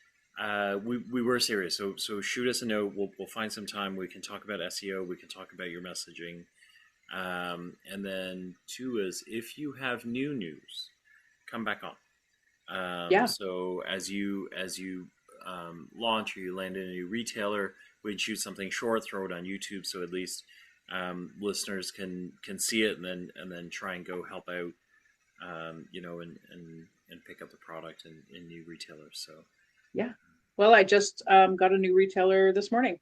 we were serious. So shoot us a note. We'll find some time. We can talk about SEO. We can talk about your messaging. And then two is, if you have new news, come back on. Yeah. So as you launch or you land in a new retailer, we'd shoot something short, throw it on YouTube, so at least listeners can see it, and then try and go help out, and pick up the product in new retailers. So Yeah. Well, I just got a new retailer this morning.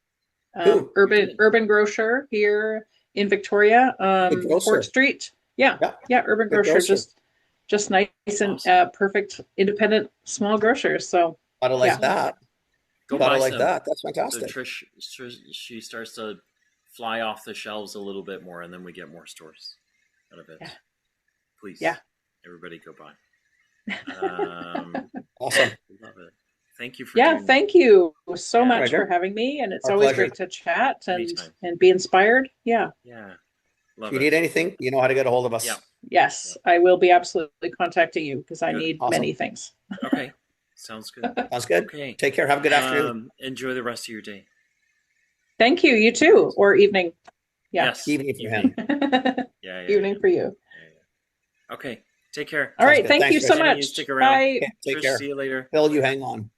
Who? Urban Grocer here in Victoria, Good grocer. Port Street. Yeah. Yeah. Yeah, Urban Good Grocer, grocer. just nice and Awesome. perfect independent small grocers. So Gotta like yeah. that. go Gotta buy like some. that. That's So fantastic. Trish, she starts to fly off the shelves a little bit more, and then we get more stores out of it. Yeah. Please, Yeah. everybody, go buy. Awesome. Love it. Thank you for Yeah, doing thank you so Yeah. much Pleasure. for having me. And it's Our always pleasure. great to chat Anytime. and be inspired. Yeah. Yeah, If love you it. need anything, you know how to get a hold of us. Yeah. Yes, I will be absolutely contacting you because I Good. need Awesome. many things. Okay, sounds good. Sounds good. Okay. Take care. Have a good afternoon. Enjoy the rest of your day. Thank you. You too. Or evening. Yeah. Yes. Evening for him. Yeah. Evening for you. Yeah. Okay. Take care. All Sounds right. good. Thank Thanks, you so Trish. Jenny, much. stick around. Bye. Okay, take Trish, care. see you later. Phil, you hang on.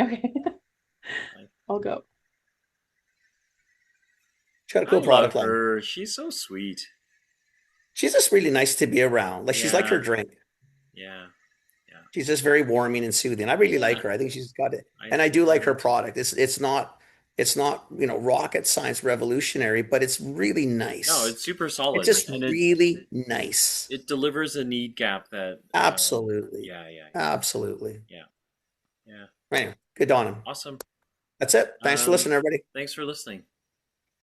Okay. I'll go. She's got a I cool love product line. her. She's so sweet. She's just really nice to be around. Like she's like her Yeah, drink. yeah, yeah. She's just very warming and soothing. I really like I, her. I think she's got it. I, And I do I like do her too. product. It's not, rocket science revolutionary, but it's really No, nice. it's super It's solid, just and really nice. it delivers a need gap that Absolutely. yeah, yeah, Absolutely. yeah, yeah. Anyway, good on him. Awesome. That's it. Thanks for Um, listening, everybody. thanks for listening.